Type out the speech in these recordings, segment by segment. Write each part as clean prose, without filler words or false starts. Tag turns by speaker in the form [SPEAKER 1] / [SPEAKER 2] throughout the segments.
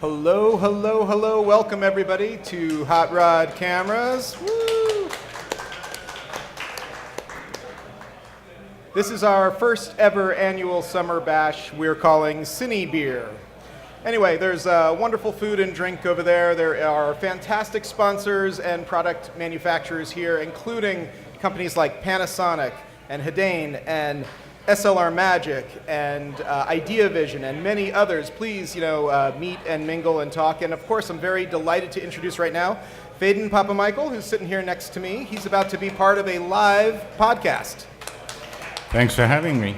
[SPEAKER 1] Hello, hello, hello. Welcome, everybody, to Hot Rod Cameras. Woo! This is our first ever annual summer bash we're calling Cine Beer. Anyway, there's wonderful food and drink over there. There are fantastic sponsors and product manufacturers here, including companies like Panasonic and Phedon and SLR Magic and IdeaVision and many others. Please, meet and mingle and talk. And of course, I'm very delighted to introduce right now Phedon Papamichael, who's sitting here next to me. He's about to be part of a live podcast.
[SPEAKER 2] Thanks for having me.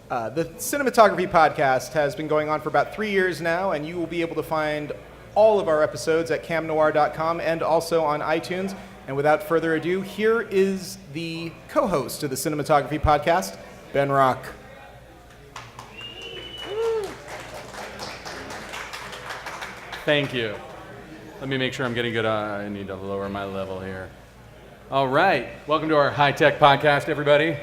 [SPEAKER 1] The Cinematography Podcast has been going on for about 3 years now, and you will be able to find all of our episodes at camnoir.com and also on iTunes. And without further ado, here is the co-host of the Cinematography Podcast, Ben Rock.
[SPEAKER 3] Thank you. Let me make sure I'm getting good. I need to lower my level here. All right. Welcome to our high-tech podcast, everybody.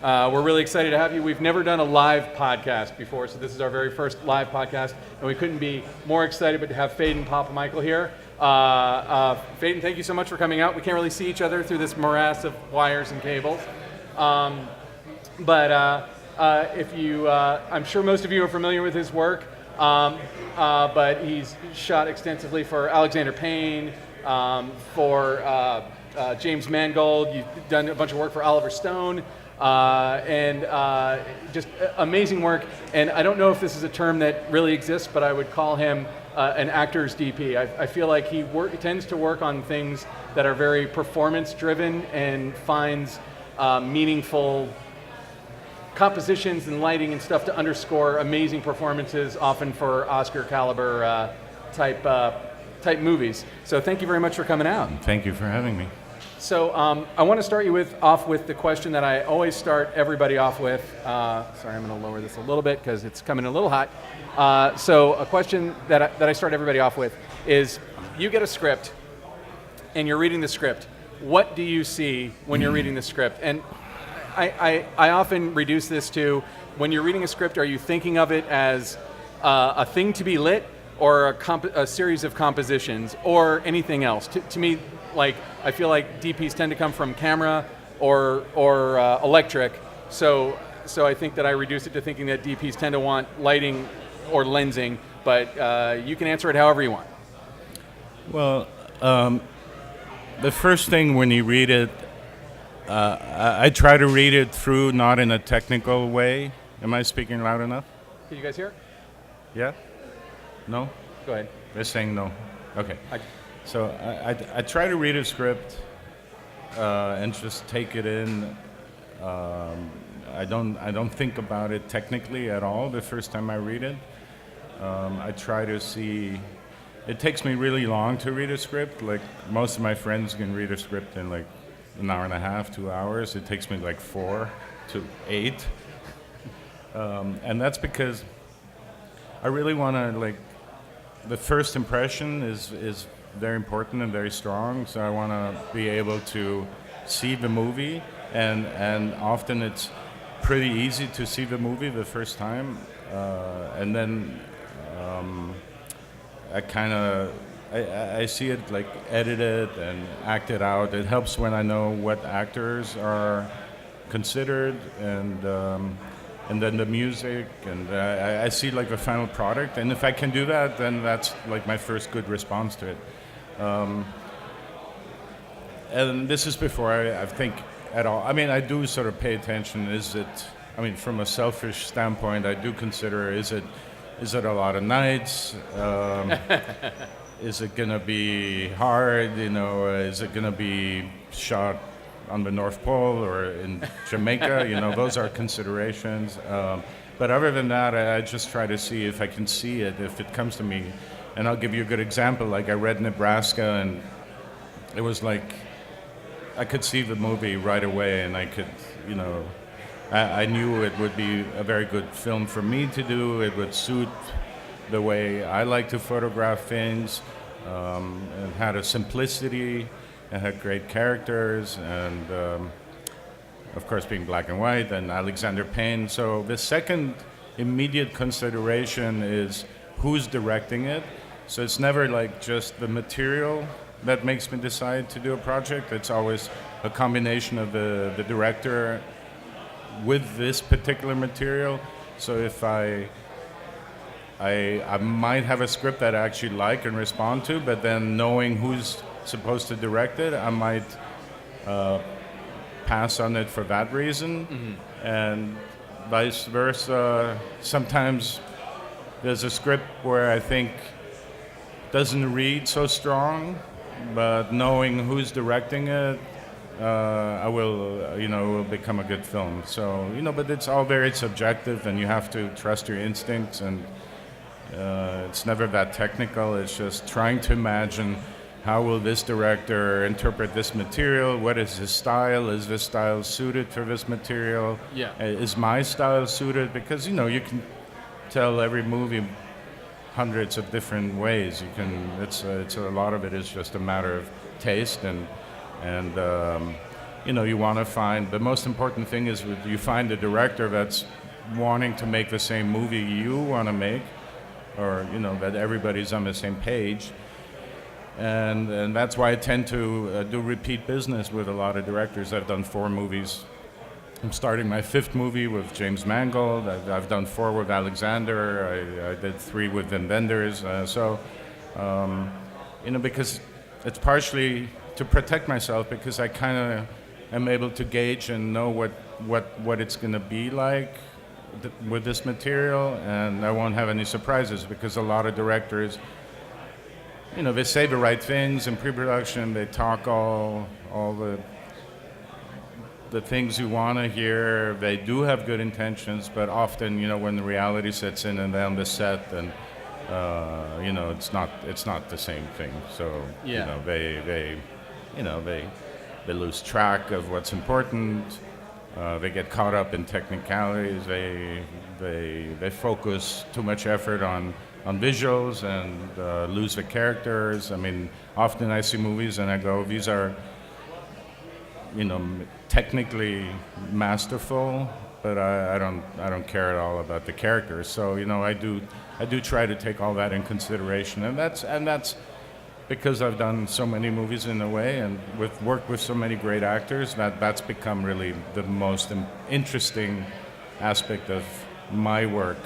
[SPEAKER 3] We're really excited to have you. We've never done a live podcast before, so this is our very first live podcast, and we couldn't be more excited but to have Phedon Papamichael here. Phedon, thank you so much for coming out. We can't really see each other through this morass of wires and cables. But I'm sure most of you are familiar with his work, but he's shot extensively for Alexander Payne, for James Mangold. You've done a bunch of work for Oliver Stone. And just amazing work. And I don't know if this is a term that really exists, but I would call him an actor's DP. I feel like he tends to work on things that are very performance-driven and finds meaningful compositions and lighting and stuff to underscore amazing performances, often for Oscar-caliber type movies. So thank you very much for coming out.
[SPEAKER 2] Thank you for having me.
[SPEAKER 3] So I want to start you off with the question that I always start everybody off with. Sorry, I'm going to lower this a little bit because it's coming a little hot. So a question that I start everybody off with is, you get a script and you're reading the script. What do you see when you're reading the script? And I often reduce this to, when you're reading a script, are you thinking of it as a thing to be lit, or a series of compositions, or anything else? To me, I feel like DPs tend to come from camera or electric, so I think that I reduce it to thinking that DPs tend to want lighting or lensing, but you can answer it however you want.
[SPEAKER 2] Well, the first thing when you read it, I try to read it through, not in a technical way. Am I speaking loud enough?
[SPEAKER 3] Can you guys hear?
[SPEAKER 2] Yeah? No?
[SPEAKER 3] Go ahead.
[SPEAKER 2] They're saying no. Okay. So I try to read a script and just take it in. I don't think about it technically at all the first time I read it. I try to see. It takes me really long to read a script. Like, most of my friends can read a script in like an hour and a half, 2 hours. It takes me like 4 to 8, and that's because I really want to the first impression is very important and very strong, so I want to be able to see the movie, and often it's pretty easy to see the movie the first time, and then I see it edited and acted out. It helps when I know what actors are considered, and then the music, and I see the final product, and if I can do that, then that's my first good response to it. And this is before I think at all. I mean, I do sort of pay attention. From a selfish standpoint, I do consider, is it a lot of nights? Is it gonna be hard? Is it gonna be shot on the North Pole or in Jamaica? Those are considerations. But other than that, I just try to see if I can see it, if it comes to me. And I'll give you a good example. I read Nebraska, and it was I could see the movie right away, and I could, I knew it would be a very good film for me to do. It would suit the way I like to photograph things. It had a simplicity. It had great characters, and of course being black and white, and Alexander Payne. So the second immediate consideration is who's directing it. So it's never like just the material that makes me decide to do a project. It's always a combination of the director with this particular material. So if I might have a script that I actually like and respond to, but then knowing who's supposed to direct it, I might pass on it for that reason, and vice versa. Sometimes there's a script where I think doesn't read so strong, but knowing who's directing it, I will, it will become a good film. So, but it's all very subjective, and you have to trust your instincts, and it's never that technical. It's just trying to imagine how will this director interpret this material? What is his style? Is this style suited for this material?
[SPEAKER 3] Yeah.
[SPEAKER 2] Is my style suited? Because, you can tell every movie hundreds of different ways. It's a lot of it is just a matter of taste, and you want to find, the most important thing is you find a director that's wanting to make the same movie you want to make, or that everybody's on the same page, and that's why I tend to do repeat business with a lot of directors. I've done 4 movies. I'm starting my 5th movie with James Mangold. I've done 4 with Alexander. I did 3 with Wim Wenders. Because it's partially to protect myself, because I kind of am able to gauge and know what it's going to be like with this material, and I won't have any surprises, because a lot of directors, they say the right things in pre-production. They talk all the things you want to hear. They do have good intentions, but often, when the reality sets in and they're on the set, and it's not the same thing. So they lose track of what's important. They get caught up in technicalities. They focus too much effort on visuals and lose the characters. I mean, often I see movies and I go, these are, technically masterful, but I don't care at all about the characters. So I do try to take all that in consideration, and that's because I've done so many movies in a way, and worked with so many great actors, that's become really the most interesting aspect of my work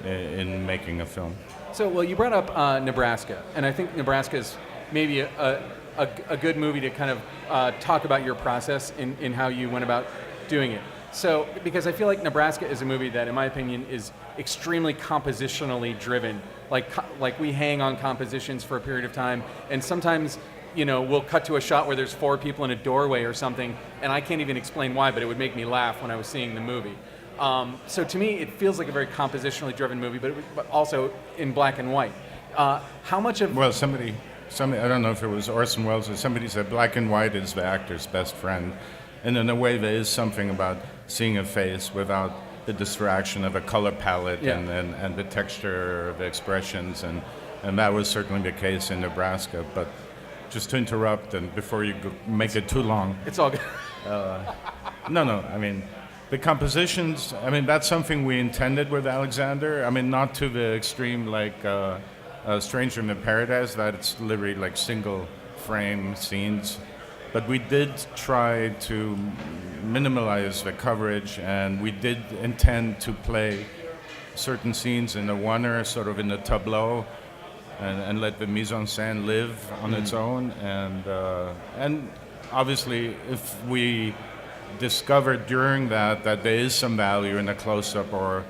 [SPEAKER 2] in making a film.
[SPEAKER 3] So, well, you brought up Nebraska, and I think Nebraska is maybe a good movie to kind of talk about your process in how you went about doing it. So, because I feel like Nebraska is a movie that, in my opinion, is extremely compositionally driven. Like we hang on compositions for a period of time, and sometimes, we'll cut to a shot where there's 4 people in a doorway or something, and I can't even explain why, but it would make me laugh when I was seeing the movie. So to me, it feels like a very compositionally driven movie, but also in black and white. How much of...
[SPEAKER 2] Well, somebody, I don't know if it was Orson Welles or somebody said black and white is the actor's best friend. And in a way, there is something about seeing a face without the distraction of a color palette, and the texture of the expressions. And that was certainly the case in Nebraska. But just to interrupt, and before you make it too long...
[SPEAKER 3] It's all good.
[SPEAKER 2] No, I mean... The compositions, that's something we intended with Alexander. Not to the extreme like Stranger in Paradise, that it's literally like single frame scenes. But we did try to minimalize the coverage, and we did intend to play certain scenes in the oneer, sort of in the tableau, and let the mise en scène live on its own. And obviously, if we discovered during that there is some value in a close-up or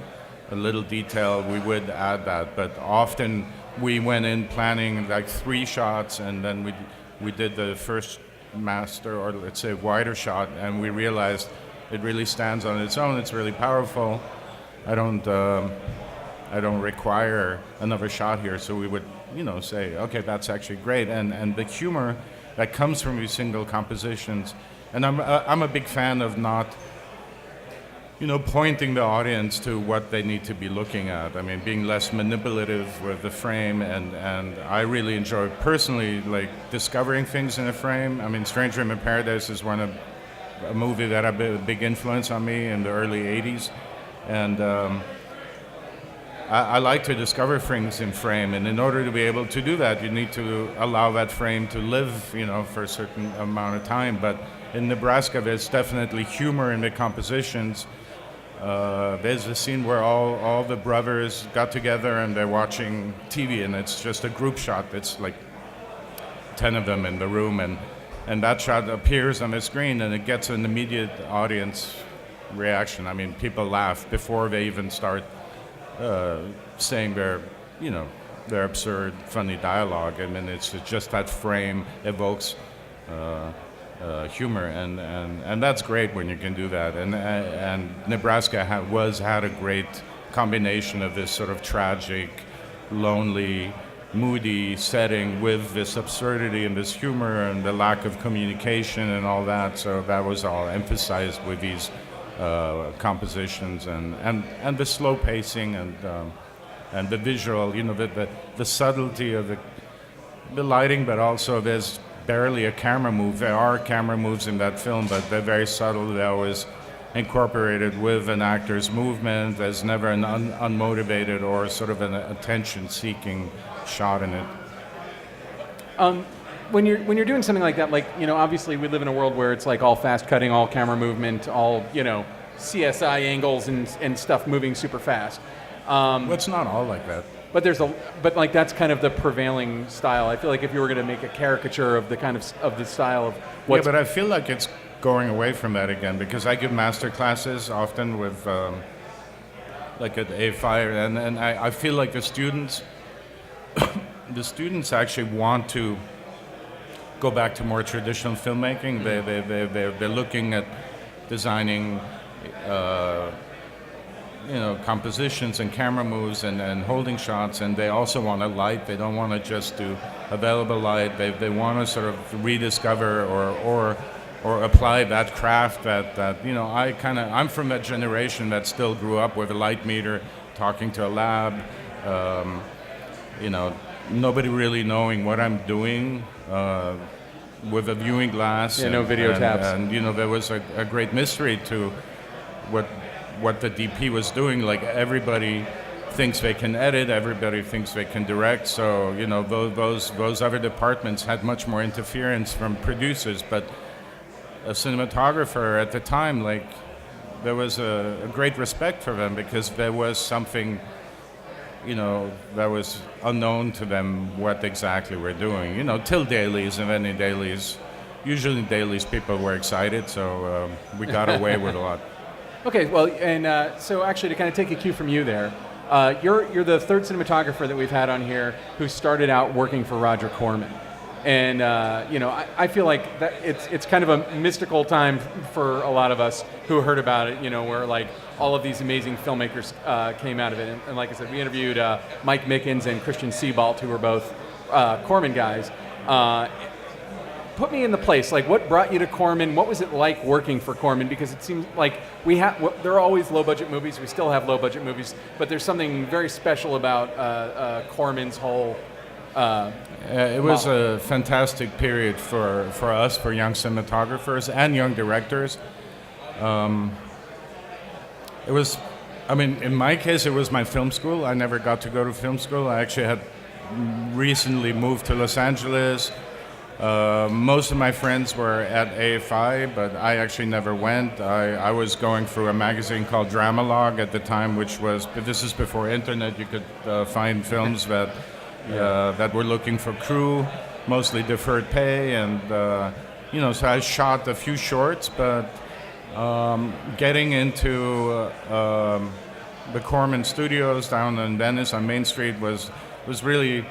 [SPEAKER 2] a little detail, we would add that. But often we went in planning like 3 shots, and then we did the first master, or let's say wider shot, and we realized it really stands on its own. It's really powerful. I don't require another shot here, so we would say, okay, that's actually great. And the humor that comes from these single compositions. And I'm a big fan of not, pointing the audience to what they need to be looking at. Being less manipulative with the frame, and I really enjoy personally discovering things in a frame. Stranger in Paradise is a movie that had a big influence on me in the early 80s, And I like to discover things in frame, and in order to be able to do that, you need to allow that frame to live, for a certain amount of time. But in Nebraska, there's definitely humor in the compositions. There's a scene where all the brothers got together and they're watching TV, and it's just a group shot. It's like 10 of them in the room, and that shot appears on the screen, and it gets an immediate audience reaction. I mean, people laugh before they even start saying their absurd, funny dialogue. I mean, it's just that frame evokes humor, and that's great when you can do that. And Nebraska had a great combination of this sort of tragic, lonely, moody setting with this absurdity and this humor and the lack of communication and all that. So that was all emphasized with these compositions and the slow pacing and the visual, the subtlety of the lighting, but also there's barely a camera move. There are camera moves in that film, but they're very subtle. They're always incorporated with an actor's movement. There's never an unmotivated or sort of an attention-seeking shot in it.
[SPEAKER 3] When you're doing something like that, obviously we live in a world where it's like all fast cutting, all camera movement, all CSI angles and stuff moving super fast.
[SPEAKER 2] Well, it's not all like that.
[SPEAKER 3] But that's kind of the prevailing style. I feel like if you were going to make a caricature of the style of what's...
[SPEAKER 2] Yeah, but I feel like it's going away from that again, because I give master classes often with like at A5, and I feel like the students actually want to go back to more traditional filmmaking. They're looking at designing compositions and camera moves and holding shots, and they also want a light. They don't want to just do available light. They want to sort of rediscover or apply that craft that I'm from that generation that still grew up with a light meter, talking to a lab, nobody really knowing what I'm doing, with a viewing glass.
[SPEAKER 3] No video tabs.
[SPEAKER 2] And there was a great mystery to what the DP was doing. Like, everybody thinks they can edit, everybody thinks they can direct, so those other departments had much more interference from producers. But a cinematographer at the time, there was a great respect for them, because there was something that was unknown to them, what exactly we're doing. Till dailies, and then in dailies, usually in dailies people were excited, so we got away with a lot.
[SPEAKER 3] Okay, well, and so actually to kind of take a cue from you there, you're the third cinematographer that we've had on here who started out working for Roger Corman. And I feel like that it's kind of a mystical time for a lot of us who heard about it, where like all of these amazing filmmakers came out of it. And like I said, we interviewed Mike Mickens and Christian Seabalt, who were both Corman guys. Put me in the place. Like, what brought you to Corman? What was it like working for Corman? Because it seems like there are always low-budget movies. We still have low-budget movies, but there's something very special about Corman's whole.
[SPEAKER 2] It was a fantastic period for us, for young cinematographers and young directors. It was, in my case, it was my film school. I never got to go to film school. I actually had recently moved to Los Angeles. Most of my friends were at AFI, but I actually never went. I was going through a magazine called Dramalog at the time, but this is before internet. You could find films that were looking for crew, mostly deferred pay, and so I shot a few shorts, but getting into the Corman Studios down in Venice on Main Street was really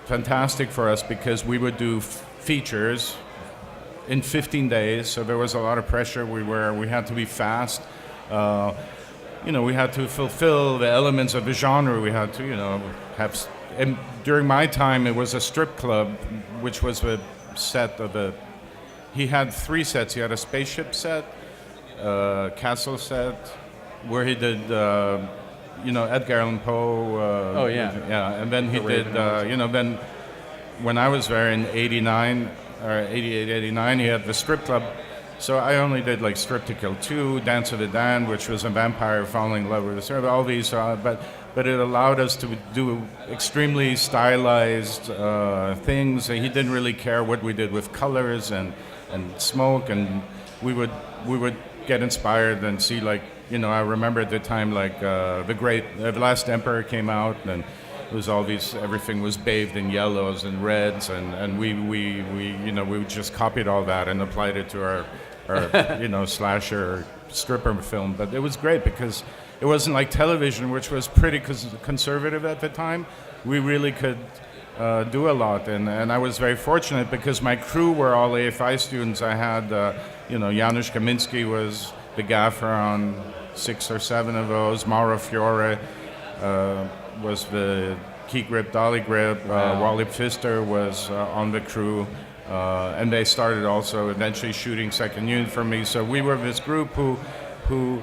[SPEAKER 2] fantastic for us, because we would do features in 15 days, so there was a lot of pressure. We had to be fast. We had to fulfill the elements of the genre. We had to, have. And during my time, it was a strip club, which was a set of he had 3 sets. He had a spaceship set, castle set, where he did, Edgar Allan Poe. And then he did, then when I was there in 89, or 88, 89, he had the strip club, So I only did like Strip to Kill 2, Dance of the Damned, which was a vampire falling in love with a servant, all these, but it allowed us to do extremely stylized things. He didn't really care what we did with colors and smoke, and we would get inspired and see, like, you know, I remember at the time, like, The Last Emperor came out, and it was all these, everything was bathed in yellows and reds, and we just copied all that and applied it to our you know, slasher stripper film. But it was great because it wasn't like television, which was pretty conservative at the time. We really could do a lot, and I was very fortunate because my crew were all AFI students. I had, you know, Janusz Kaminski was the gaffer on 6 or 7 of those. Mauro Fiore was the key grip, dolly grip. Wally Pfister was on the crew. And they started also eventually shooting second unit for me. So we were this group who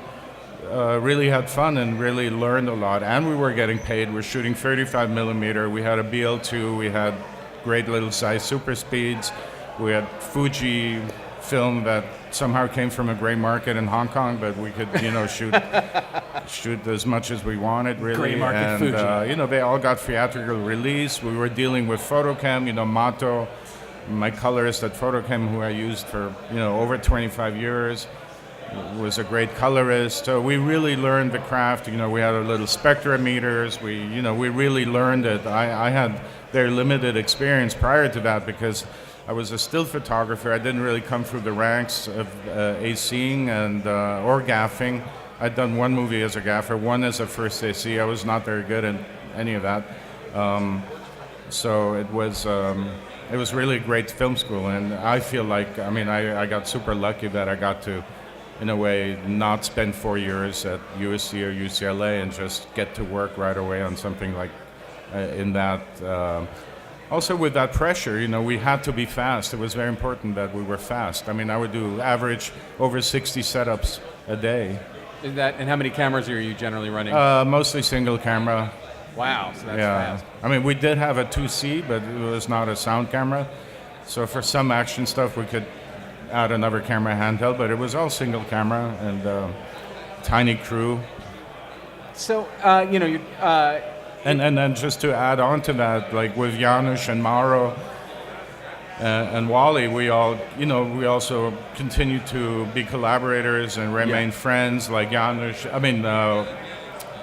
[SPEAKER 2] really had fun and really learned a lot. And we were getting paid. We're shooting 35 millimeter. We had a BL2. We had great little size super speeds. We had Fuji film that somehow came from a gray market in Hong Kong, but we could, you know, shoot as much as we wanted, really.
[SPEAKER 3] Gray market
[SPEAKER 2] and,
[SPEAKER 3] Fuji.
[SPEAKER 2] You know, they all got theatrical release. We were dealing with Photocam, you know, Mato, my colorist at Photocam, who I used for, you know, over 25 years, was a great colorist. So we really learned the craft. You know, we had our little spectrometers. We really learned it. I had very limited experience prior to that because I was a still photographer. I didn't really come through the ranks of ACing and or gaffing. I'd done one movie as a gaffer, one as a first AC. I was not very good at any of that. So it was really a great film school, and I feel like, I mean, I got super lucky that I got to, in a way, not spend 4 years at USC or UCLA and just get to work right away on something like in that. Also with that pressure, you know, we had to be fast. It was very important that we were fast. I mean, I would do average over 60 setups a day.
[SPEAKER 3] And how many cameras are you generally running?
[SPEAKER 2] Mostly single camera.
[SPEAKER 3] Wow, so that's
[SPEAKER 2] Yeah,
[SPEAKER 3] fast.
[SPEAKER 2] I mean, we did have a 2C, but it was not a sound camera. So for some action stuff, we could add another camera handheld, but it was all single camera and tiny crew.
[SPEAKER 3] So, you know,
[SPEAKER 2] And then just to add on to that, like with Janusz and Mauro and Wally, we all, you know, we also continue to be collaborators and remain friends. Like Janusz, I mean,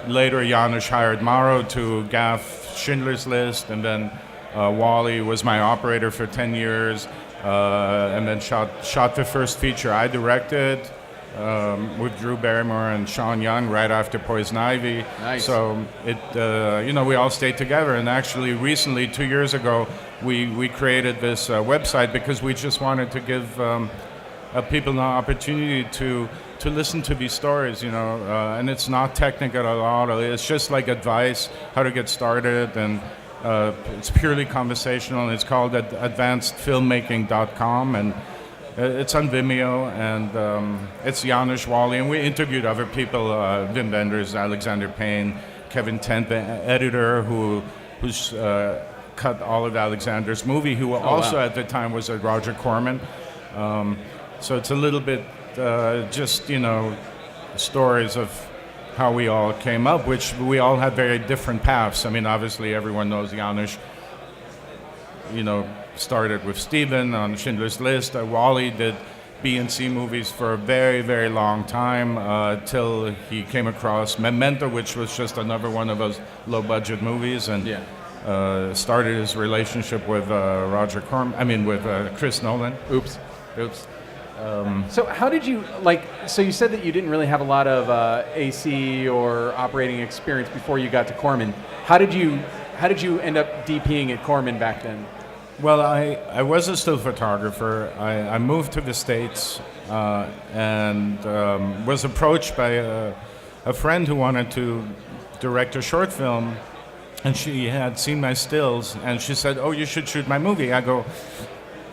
[SPEAKER 2] later Janusz hired Mauro to gaff Schindler's List, and then Wally was my operator for 10 years, and then shot the first feature I directed. With Drew Barrymore and Sean Young right after Poison Ivy.
[SPEAKER 3] Nice.
[SPEAKER 2] So it, you know, we all stayed together. And actually, recently, 2 years ago, we created this website because we just wanted to give people an opportunity to listen to these stories, you know. And it's not technical at all. It's just like advice, how to get started, and it's purely conversational. And it's called advancedfilmmaking.com, and it's on Vimeo, and it's Janusz, Wally, and we interviewed other people, Wim Wenders, Alexander Payne, Kevin Tent, the editor who's cut all of Alexander's movie, who also at the time was at Roger Corman. So it's a little bit just, you know, stories of how we all came up, which we all had very different paths. I mean, obviously everyone knows Janusz, you know, started with Steven on Schindler's List. Wally did B&C movies for a very, very long time till he came across Memento, which was just another one of those low-budget movies, and started his relationship with Roger Corman. I mean, with Chris Nolan.
[SPEAKER 3] Oops. So how did you, like, so you said that you didn't really have a lot of AC or operating experience before you got to Corman. How did you end up DPing at Corman back then?
[SPEAKER 2] Well, I was a still photographer. I moved to the States and was approached by a friend who wanted to direct a short film, and she had seen my stills, and she said, "Oh, you should shoot my movie." I go,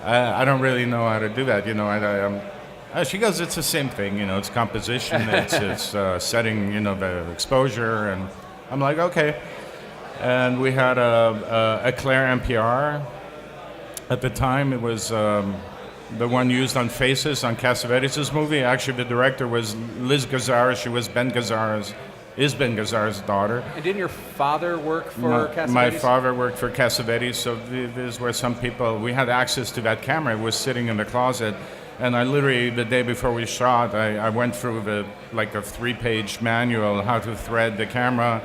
[SPEAKER 2] I don't really know how to do that, you know. She goes, "It's the same thing, you know. It's composition, it's setting, you know, the exposure," and I'm like, "Okay." And we had a Claire MPR. At the time, it was the one used on Faces on Cassavetes' movie. Actually, the director was Liz Gazzara. She was Ben Gazzara's daughter.
[SPEAKER 3] And didn't your father work for Cassavetes?
[SPEAKER 2] My father worked for Cassavetes, so these were some people. We had access to that camera. It was sitting in the closet. And I literally, the day before we shot, I went through a 3-page manual how to thread the camera,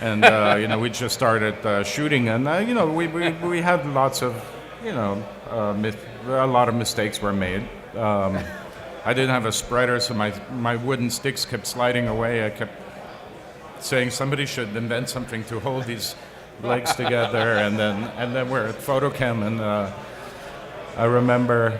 [SPEAKER 2] and we just started shooting. And we had lots of, a lot of mistakes were made. I didn't have a spreader, so my wooden sticks kept sliding away. I kept saying somebody should invent something to hold these legs together, and then we're at Photochem, and I remember.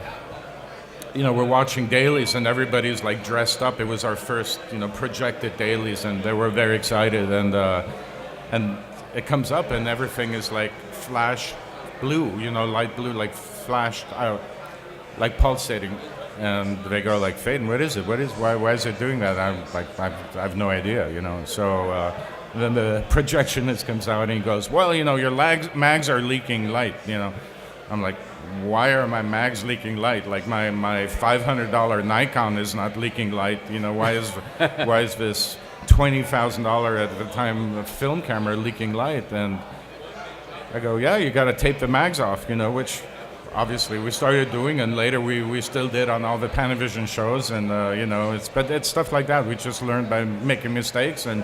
[SPEAKER 2] We're watching dailies and everybody's like dressed up. It was our first, projected dailies, and they were very excited. And it comes up and everything is like flash blue, light blue, like flashed out, like pulsating. And they go like, Phedon, what is it? Why is it doing that? I'm like, I have no idea, So then the projectionist comes out and he goes, well, your mags are leaking light, I'm like, why are my mags leaking light? Like my $500 Nikon is not leaking light. Why is this $20,000 at the time film camera leaking light? And I go, yeah, you got to tape the mags off, which obviously we started doing, and later we still did on all the Panavision shows, and it's stuff like that. We just learned by making mistakes, and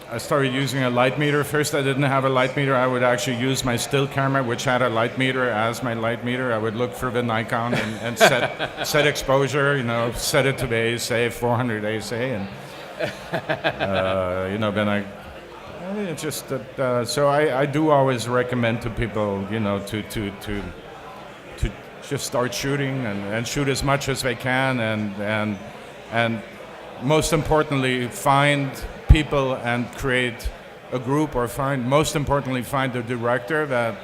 [SPEAKER 2] I started using a light meter. First, I didn't have a light meter. I would actually use my still camera, which had a light meter as my light meter. I would look for the Nikon and set exposure, set it to the ASA, 400 ASA, and then so I do always recommend to people, to just start shooting and shoot as much as they can, and most importantly, find people and create a group, or most importantly, find a director that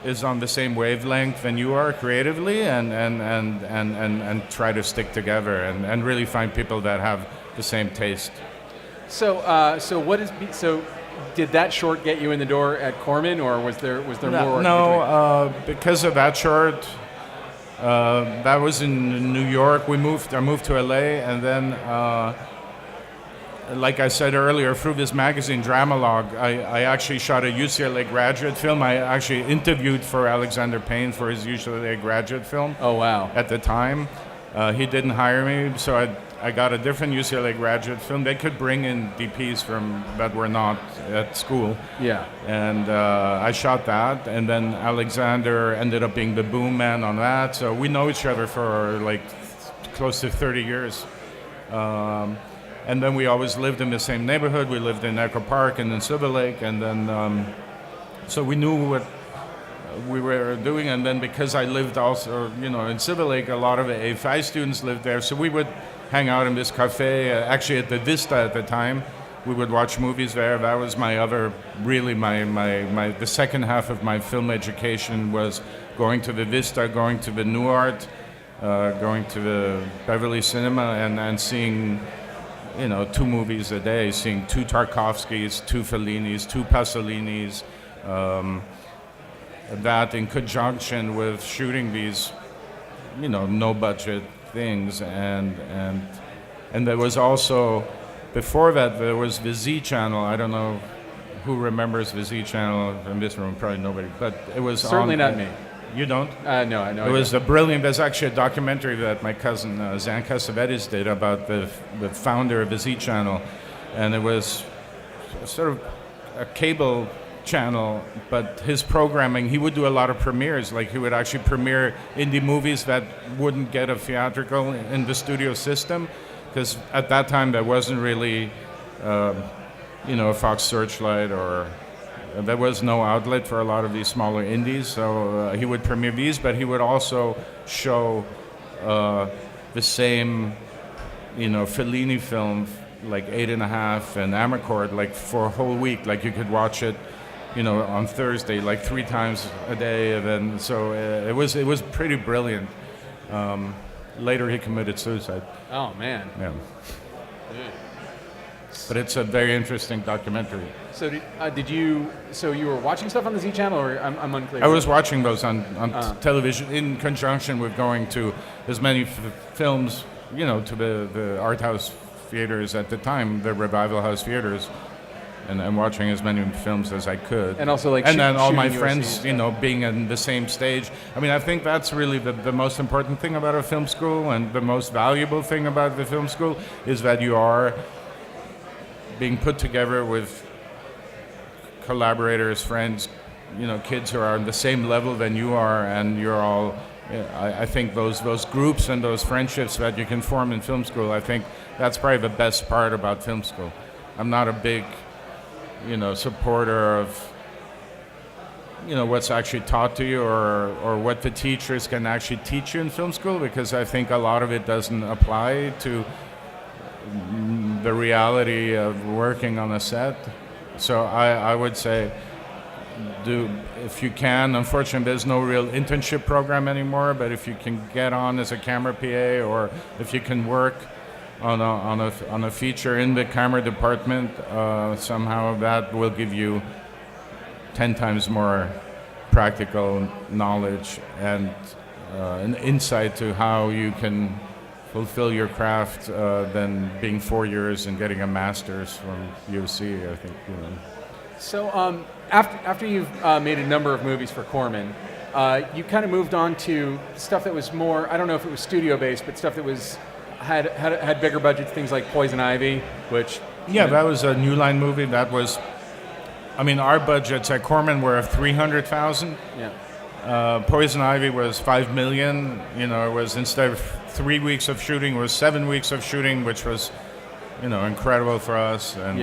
[SPEAKER 2] is on the same wavelength than you are creatively, and try to stick together and really find people that have the same taste.
[SPEAKER 3] So did that short get you in the door at Corman, or was there more?
[SPEAKER 2] No, because of that short, that was in New York. I moved to LA, and then. Like I said earlier, through this magazine, Dramalog, I actually shot a UCLA graduate film. I actually interviewed for Alexander Payne for his UCLA graduate film.
[SPEAKER 3] Oh, wow.
[SPEAKER 2] At the time. He didn't hire me, so I got a different UCLA graduate film. They could bring in DPs that were not at school.
[SPEAKER 3] Yeah. And
[SPEAKER 2] I shot that, and then Alexander ended up being the boom man on that. So we know each other for like close to 30 years. And then we always lived in the same neighborhood. We lived in Echo Park and in Silver Lake, and then so we knew what we were doing. And then because I lived also, in Silver Lake, a lot of the A5 students lived there, so we would hang out in this cafe. Actually, at the Vista at the time, we would watch movies there. That was my other, really the second half of my film education was going to the Vista, going to the New Art, going to the Beverly Cinema, and seeing. 2 movies a day, seeing 2 Tarkovskys, 2 Fellinis, 2 Pasolinis, that in conjunction with shooting these, no-budget things, and there was also, before that, there was the Z Channel. I don't know who remembers the Z Channel in this room, probably nobody, but it was
[SPEAKER 3] certainly not me.
[SPEAKER 2] You don't?
[SPEAKER 3] No, I know.
[SPEAKER 2] It was brilliant. There's actually a documentary that my cousin Zan Cassavetes did about the founder of the Z Channel, and it was sort of a cable channel, but his programming, he would do a lot of premieres. Like he would actually premiere indie movies that wouldn't get a theatrical in the studio system, because at that time there wasn't really, Fox Searchlight or. There was no outlet for a lot of these smaller indies, so he would premiere these, but he would also show the same, Fellini film, like 8.5 and Amarcord, like for a whole week. Like you could watch it, on Thursday, like 3 times a day, and then so it was pretty brilliant. Later, he committed suicide.
[SPEAKER 3] Oh man.
[SPEAKER 2] Yeah. But it's a very interesting documentary.
[SPEAKER 3] So So you were watching stuff on the Z Channel, or I'm unclear.
[SPEAKER 2] I was watching those on television in conjunction with going to as many films, to the art house theaters at the time, the revival house theaters, and watching as many films as I could.
[SPEAKER 3] And also
[SPEAKER 2] then all my
[SPEAKER 3] shooting
[SPEAKER 2] friends,
[SPEAKER 3] scenes,
[SPEAKER 2] being in the same stage. I mean, I think that's really the most important thing about a film school, and the most valuable thing about the film school is that you are being put together with collaborators, friends, kids who are on the same level than you are, and you're all. I think those groups and those friendships that you can form in film school, I think that's probably the best part about film school. I'm not a big, supporter of, what's actually taught to you or what the teachers can actually teach you in film school, because I think a lot of it doesn't apply to the reality of working on a set. So I would say, if you can. Unfortunately, there's no real internship program anymore, but if you can get on as a camera PA, or if you can work on a feature in the camera department, somehow that will give you 10 times more practical knowledge and an insight to how you can fulfill your craft than being 4 years and getting a master's from UC, I think.
[SPEAKER 3] So after you've made a number of movies for Corman, you kind of moved on to stuff that was more, I don't know if it was studio based, but stuff that was had bigger budgets, things like Poison Ivy, which...
[SPEAKER 2] Yeah, that was a New Line movie. That was, our budgets at Corman were $300,000.
[SPEAKER 3] Yeah.
[SPEAKER 2] Poison Ivy was $5 million. It was, instead of 3 weeks of shooting, it was 7 weeks of shooting, which was, incredible for us. And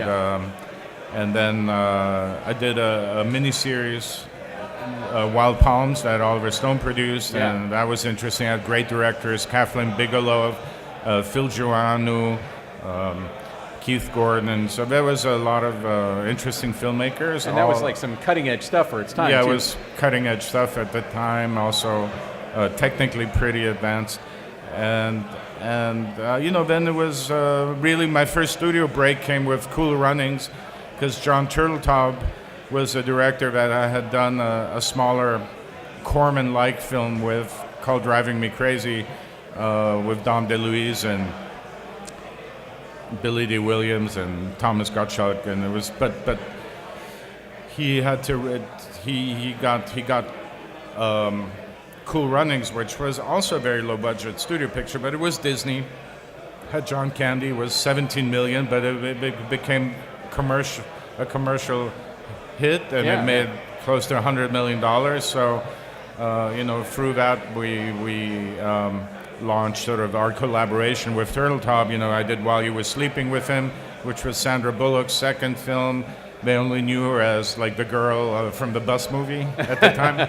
[SPEAKER 2] and then I did a miniseries, Wild Palms, that Oliver Stone produced, and that was interesting. I had great directors, Kathleen Bigelow, Phil Giordano, Keith Gordon. So there was a lot of interesting filmmakers.
[SPEAKER 3] And that was like some cutting edge stuff for its time.
[SPEAKER 2] Yeah,
[SPEAKER 3] too.
[SPEAKER 2] It was cutting edge stuff at the time. Also, technically pretty advanced. And then it was really my first studio break came with Cool Runnings, because John Turteltaub was a director that I had done a smaller Corman-like film with, called Driving Me Crazy, with Dom DeLuise and Billy D. Williams and Thomas Gottschalk, and it was, but he had to, he got Cool Runnings, which was also a very low budget studio picture, but it was Disney, had John Candy, was $17 million, but it became a commercial hit, and it made close to $100 million. So, through that we launched sort of our collaboration with Turteltaub. I did While You Were Sleeping with him, which was Sandra Bullock's second film. They only knew her as like the girl from the Bus movie at the time.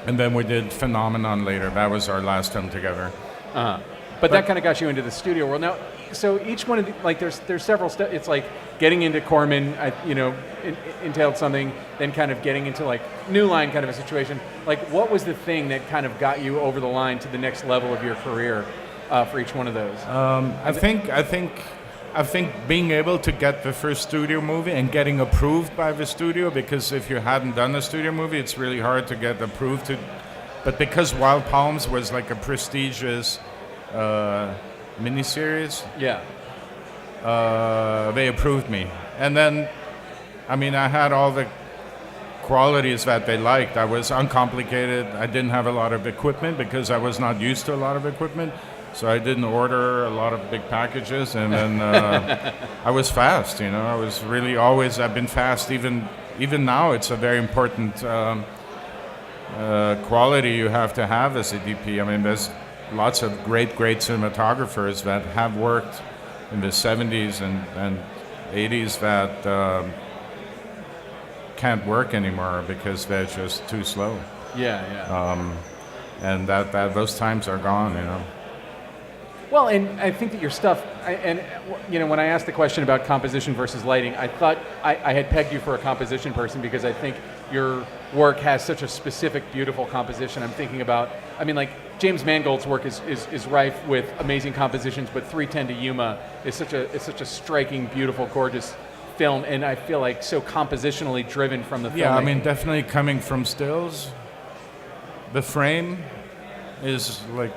[SPEAKER 2] And then we did Phenomenon later. That was our last film together.
[SPEAKER 3] But that kind of got you into the studio world. Now, so each one of there's several steps. It's like getting into Corman, entailed something, then kind of getting into like New Line kind of a situation. Like, what was the thing that kind of got you over the line to the next level of your career for each one of those?
[SPEAKER 2] I think being able to get the first studio movie and getting approved by the studio, because if you hadn't done a studio movie, it's really hard to get approved to. But because Wild Palms was like a prestigious miniseries, they approved me. And then, I had all the qualities that they liked. I was uncomplicated. I didn't have a lot of equipment because I was not used to a lot of equipment. So I didn't order a lot of big packages, and then I was fast. I was really always. I've been fast. Even now, it's a very important quality you have to have as a DP. There's lots of great cinematographers that have worked in the 70s and 80s that can't work anymore because they're just too slow.
[SPEAKER 3] And
[SPEAKER 2] that those times are gone.
[SPEAKER 3] Well, and I think that your stuff, when I asked the question about composition versus lighting, I thought I had pegged you for a composition person because I think your work has such a specific, beautiful composition. I'm thinking about, like James Mangold's work is rife with amazing compositions, but 3:10 to Yuma is such a striking, beautiful, gorgeous film, and I feel like so compositionally driven from the film.
[SPEAKER 2] Yeah, definitely coming from stills, the frame is like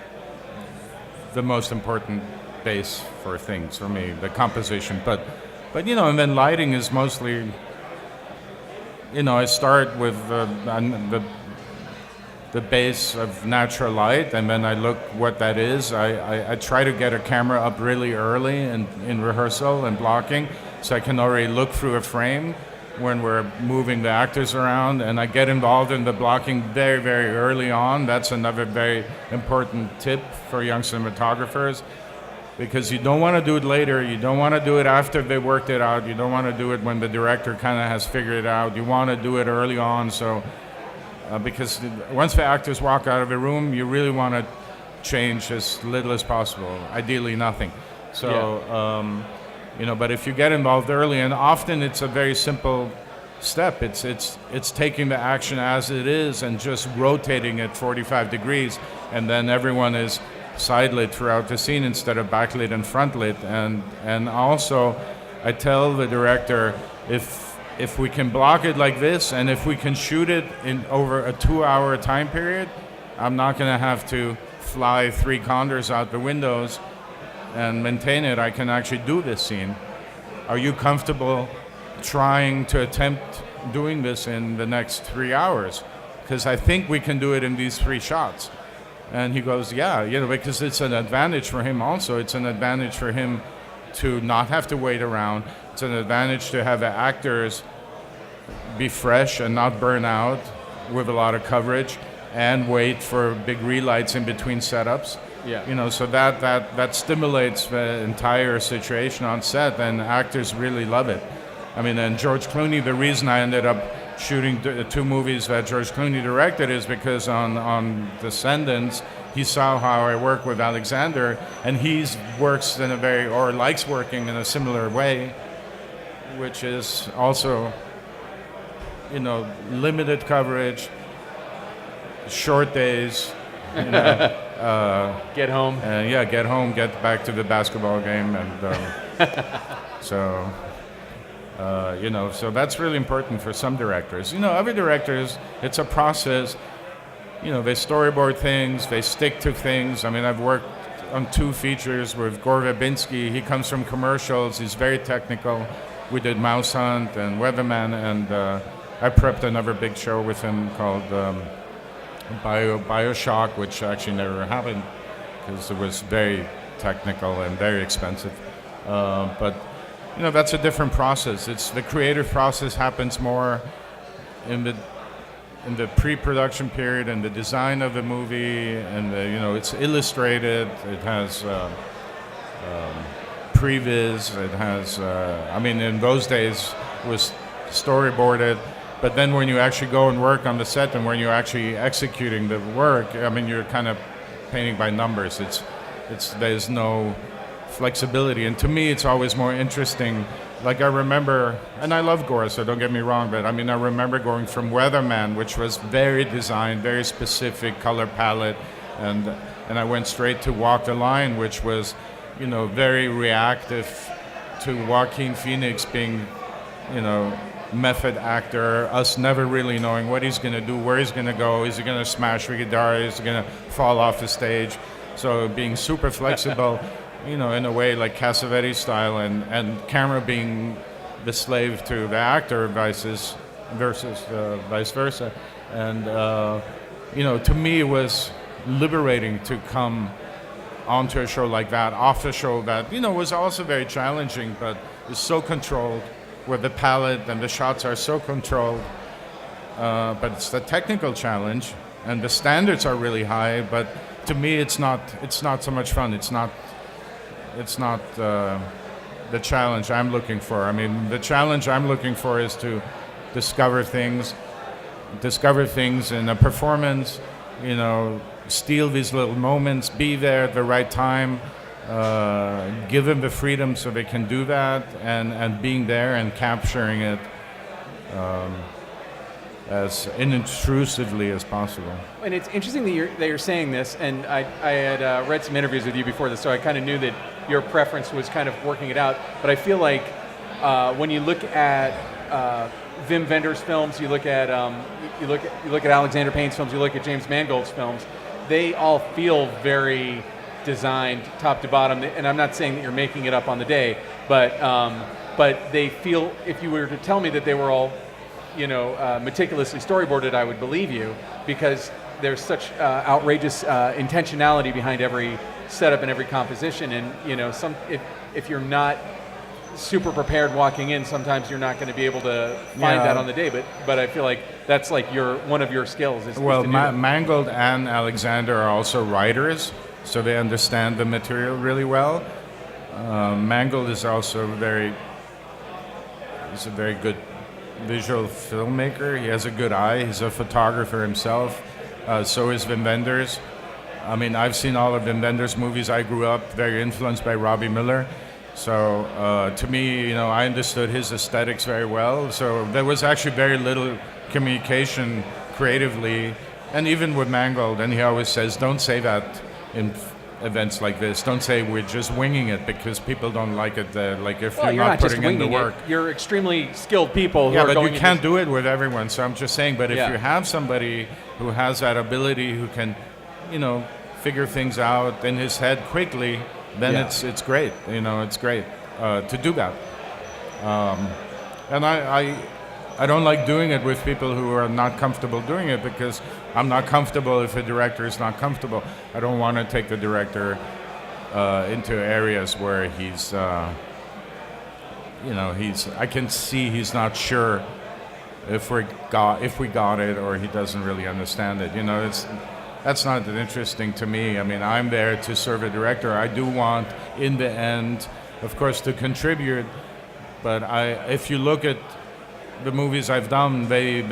[SPEAKER 2] the most important base for things for me, the composition. But and then lighting is mostly, I start with the base of natural light, and then I look what that is. I try to get a camera up really early in rehearsal and blocking, so I can already look through a frame when we're moving the actors around, and I get involved in the blocking very, very early on. That's another very important tip for young cinematographers, because you don't want to do it later. You don't want to do it after they worked it out. You don't want to do it when the director kind of has figured it out. You want to do it early on, so because once the actors walk out of the room, you really want to change as little as possible, ideally nothing. So, but if you get involved early, and often it's a very simple step. It's taking the action as it is and just rotating it 45 degrees, and then everyone is side lit throughout the scene instead of backlit and front lit. And also, I tell the director, if we can block it like this, and if we can shoot it in over a 2-hour time period, I'm not going to have to fly 3 condors out the windows and maintain it. I can actually do this scene. Are you comfortable trying to attempt doing this in the next 3 hours? Because I think we can do it in these 3 shots. And he goes, yeah, because it's an advantage for him also. It's an advantage for him to not have to wait around. It's an advantage to have the actors be fresh and not burn out with a lot of coverage and wait for big relights in between setups.
[SPEAKER 3] Yeah.
[SPEAKER 2] So that stimulates the entire situation on set, and actors really love it. And George Clooney, the reason I ended up shooting 2 movies that George Clooney directed is because on Descendants, he saw how I work with Alexander, and he works in likes working in a similar way, which is also, limited coverage, short days,
[SPEAKER 3] get home.
[SPEAKER 2] Get home, get back to the basketball game, and so that's really important for some directors. Other directors, it's a process. They storyboard things, they stick to things. I've worked on 2 features with Gore Verbinski. He comes from commercials. He's very technical. We did Mouse Hunt and Weatherman, and I prepped another big show with him called BioShock, which actually never happened because it was very technical and very expensive. But that's a different process. It's the creative process happens more in the pre-production period and the design of the movie, and it's illustrated. It has previs. It has in those days it was storyboarded. But then when you actually go and work on the set and when you're actually executing the work, you're kind of painting by numbers. There's no flexibility. And to me, it's always more interesting. Like I remember, and I love Gore, so don't get me wrong, but I remember going from Weatherman, which was very designed, very specific color palette, and I went straight to Walk the Line, which was, very reactive to Joaquin Phoenix being, method actor, us never really knowing what he's going to do, where he's going to go, is he going to smash the guitar, is he going to fall off the stage. So being super flexible, in a way like Cassavetes style, and camera being the slave to the actor versus vice versa. And, to me it was liberating to come onto a show like that, off a show that, was also very challenging, but is so controlled, where the palette and the shots are so controlled, but it's the technical challenge, and the standards are really high. But to me, it's not so much fun. It's not the challenge I'm looking for. The challenge I'm looking for is to discover things in a performance. Steal these little moments, be there at the right time, give them the freedom so they can do that, and being there and capturing it as inintrusively as possible.
[SPEAKER 3] And it's interesting that you're saying this, and I had read some interviews with you before this, so I kind of knew that your preference was kind of working it out. But I feel like when you look at Wim Wenders' films, you look at Alexander Payne's films, you look at James Mangold's films, they all feel very designed top to bottom. And I'm not saying that you're making it up on the day, but they feel, if you were to tell me that they were all, meticulously storyboarded, I would believe you, because there's such outrageous intentionality behind every setup and every composition. And if you're not super prepared walking in, sometimes you're not going to be able to find that on the day. But I feel like that's like one of your skills.
[SPEAKER 2] Mangold and Alexander are also writers, so they understand the material really well. Mangold is also a very good visual filmmaker. He has a good eye. He's a photographer himself. So is Wim Wenders. I mean, I've seen all of Wim Wenders' movies. I grew up very influenced by Robbie Miller. So to me, I understood his aesthetics very well. So there was actually very little communication creatively. And even with Mangold, and he always says, don't say that in events like this. Don't say we're just winging it, because people don't like it. Like if you're not putting in the work.
[SPEAKER 3] You're extremely skilled people who
[SPEAKER 2] are
[SPEAKER 3] going
[SPEAKER 2] but you can't do it with everyone. So I'm just saying, but if you have somebody who has that ability, who can, figure things out in his head quickly, then it's great. It's great to do that. And I don't like doing it with people who are not comfortable doing it, because I'm not comfortable if a director is not comfortable. I don't want to take the director into areas where he's, I can see he's not sure if we got it, or he doesn't really understand it. That's not that interesting to me. I mean, I'm there to serve a director. I do want, in the end, of course, to contribute. But if you look at the movies I've done, they're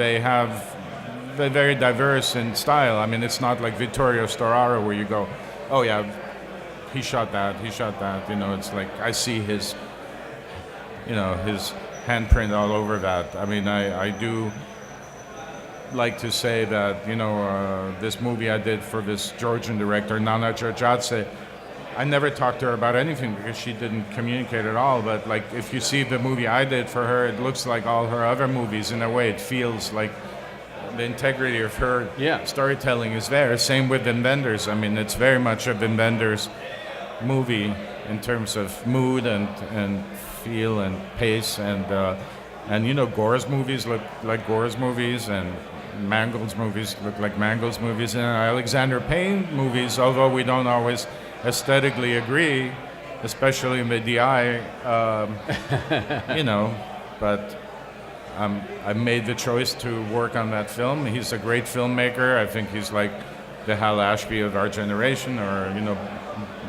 [SPEAKER 2] very diverse in style. I mean, it's not like Vittorio Storaro where you go, oh yeah, he shot that. It's like I see his handprint all over that. I mean, I do like to say that, this movie I did for this Georgian director, Nana Georgiadze, I never talked to her about anything because she didn't communicate at all. But like, if you see the movie I did for her, it looks like all her other movies in a way. It feels like the integrity of her storytelling is there. Same with Wim Wenders. I mean, it's very much a Wim Wenders movie in terms of mood and feel and pace. And Gore's movies look like Gore's movies, and Mangold's movies look like Mangold's movies, and Alexander Payne movies, although we don't always aesthetically agree, especially in the DI, but I made the choice to work on that film. He's a great filmmaker. I think he's like the Hal Ashby of our generation, or,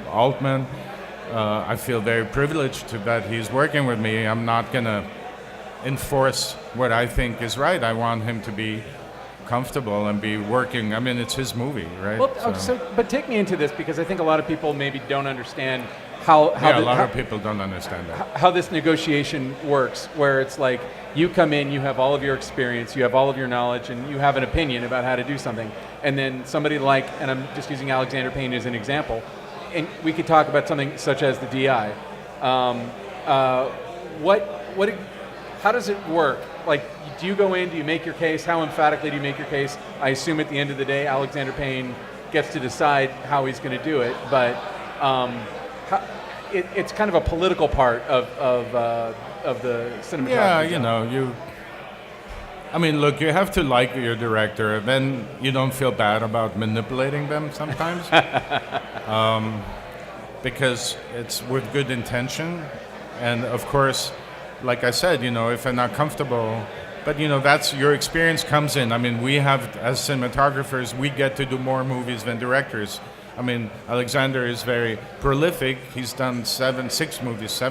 [SPEAKER 2] Altman. I feel very privileged that he's working with me. I'm not going to enforce what I think is right. I want him to be comfortable and be working. I mean, it's his movie, right?
[SPEAKER 3] Well, but take me into this, because I think a lot of people maybe don't understand how
[SPEAKER 2] a lot of people don't understand that.
[SPEAKER 3] How this negotiation works, where it's like you come in, you have all of your experience, you have all of your knowledge, and you have an opinion about how to do something. And then somebody and I'm just using Alexander Payne as an example, and we could talk about something such as the DI. How does it work? Like, do you go in, do you make your case? How emphatically do you make your case? I assume at the end of the day, Alexander Payne gets to decide how he's going to do it, but it's kind of a political part of the cinematography.
[SPEAKER 2] Yeah, I mean, look, you have to like your director, then you don't feel bad about manipulating them sometimes, because it's with good intention, and of course, like I said, if they're not comfortable, but that's your experience comes in. I mean, we have, as cinematographers, we get to do more movies than directors. I mean, Alexander is very prolific. He's done 7 movies.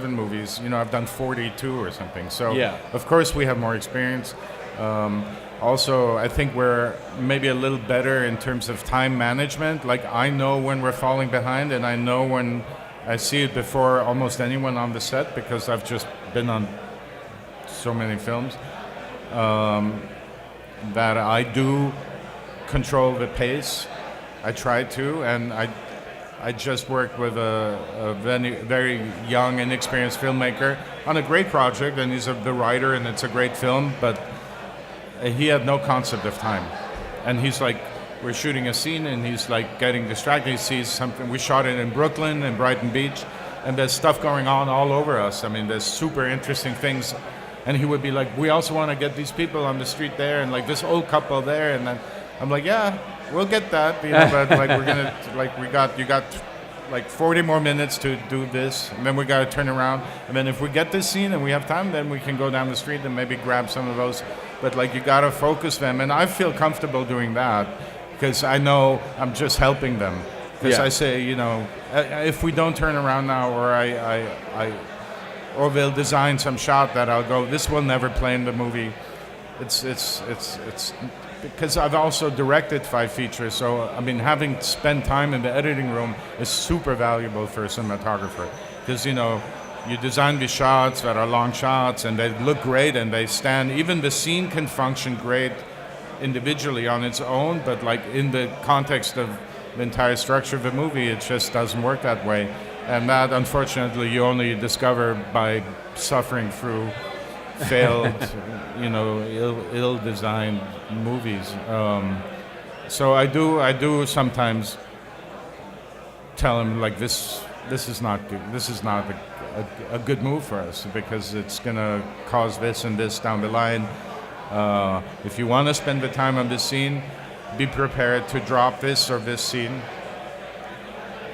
[SPEAKER 2] I've done 42 or something. So, of course, we have more experience. Also, I think we're maybe a little better in terms of time management. Like, I know when we're falling behind, and I know when I see it before almost anyone on the set because I've just been on so many films, that I do control the pace. I try to, and I just worked with a very young, inexperienced filmmaker on a great project, and he's the writer, and it's a great film, but he had no concept of time. And he's like, we're shooting a scene, and he's like getting distracted. He sees something. We shot it in Brooklyn and Brighton Beach, and there's stuff going on all over us. I mean, there's super interesting things. And he would be like, we also want to get these people on the street there, and like this old couple there, and then I'm like, yeah, we'll get that, but like we're gonna, like you got like 40 more minutes to do this, and then we got to turn around, and then if we get this scene and we have time, then we can go down the street and maybe grab some of those. But like you got to focus them, and I feel comfortable doing that because I know I'm just helping them. Because I say, if we don't turn around now, or they'll design some shot that I'll go, this will never play in the movie. It's because I've also directed 5 features, so I mean, having spent time in the editing room is super valuable for a cinematographer. Because you design these shots that are long shots, and they look great, and they stand. Even the scene can function great individually on its own, but like in the context of the entire structure of the movie, it just doesn't work that way. And that, unfortunately, you only discover by suffering through failed, ill-designed movies. So I do sometimes tell him like this is not good. This is not a good move for us because it's gonna cause this and this down the line. If you want to spend the time on this scene, be prepared to drop this or this scene.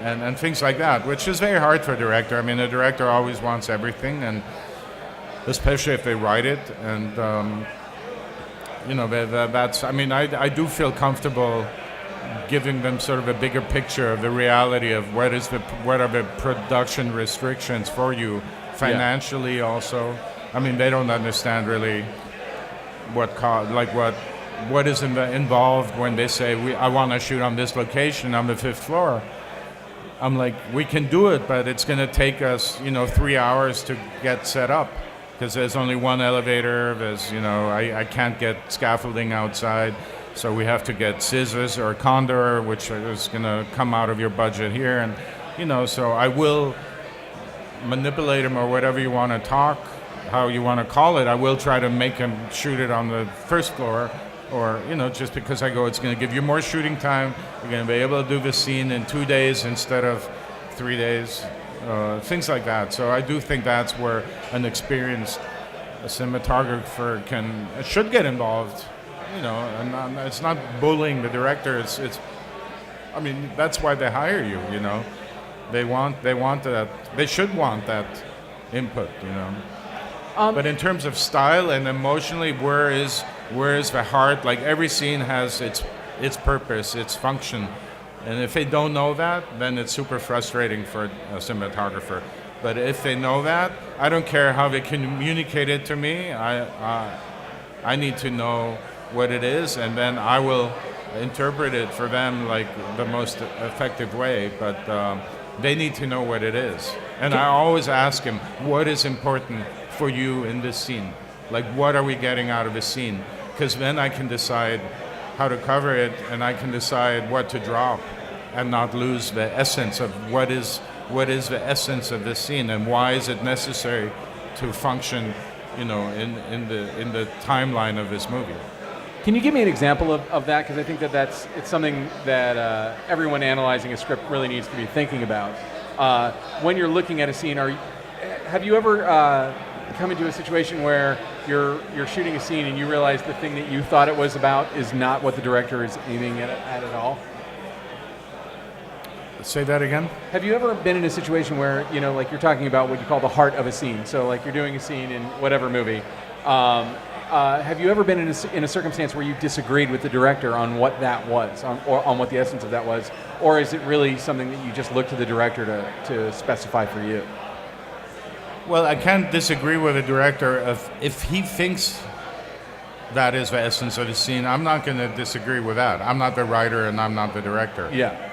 [SPEAKER 2] And things like that, which is very hard for a director. I mean, a director always wants everything, and especially if they write it. And that's. I mean, I do feel comfortable giving them sort of a bigger picture of the reality of what are the production restrictions for you financially. Also, I mean, they don't understand really what is involved when they say I want to shoot on this location on the 5th floor. I'm like, we can do it, but it's going to take us, 3 hours to get set up because there's only one elevator. There's, I can't get scaffolding outside, so we have to get scissors or condor, which is going to come out of your budget here, and so I will manipulate them or whatever you want to talk, how you want to call it. I will try to make them shoot it on the 1st floor. Or, just because I go, it's going to give you more shooting time. You're going to be able to do the scene in 2 days instead of 3 days. Things like that. So I do think that's where an experienced cinematographer should get involved. And it's not bullying the director. It's. I mean, that's why they hire you. They want that. They should want that input. But in terms of style and emotionally, where is the heart? Like every scene has its purpose, its function, and if they don't know that, then it's super frustrating for a cinematographer. But if they know that, I don't care how they communicate it to me. I need to know what it is, and then I will interpret it for them like the most effective way. But they need to know what it is, and I always ask them, what is important for you in this scene? Like, what are we getting out of the scene? Because then I can decide how to cover it, and I can decide what to drop and not lose the essence of what is the essence of this scene, and why is it necessary to function, in the timeline of this movie.
[SPEAKER 3] Can you give me an example of that? Because I think it's something that everyone analyzing a script really needs to be thinking about. When you're looking at a scene, have you ever come into a situation where you're shooting a scene and you realize the thing that you thought it was about is not what the director is aiming at all?
[SPEAKER 2] Say that again?
[SPEAKER 3] Have you ever been in a situation where, like you're talking about what you call the heart of a scene? So like you're doing a scene in whatever movie. Have you ever been in a circumstance where you disagreed with the director on what that was, or on what the essence of that was? Or is it really something that you just look to the director to specify for you?
[SPEAKER 2] Well, I can't disagree with the director if he thinks that is the essence of the scene. I'm not going to disagree with that. I'm not the writer and I'm not the director.
[SPEAKER 3] Yeah.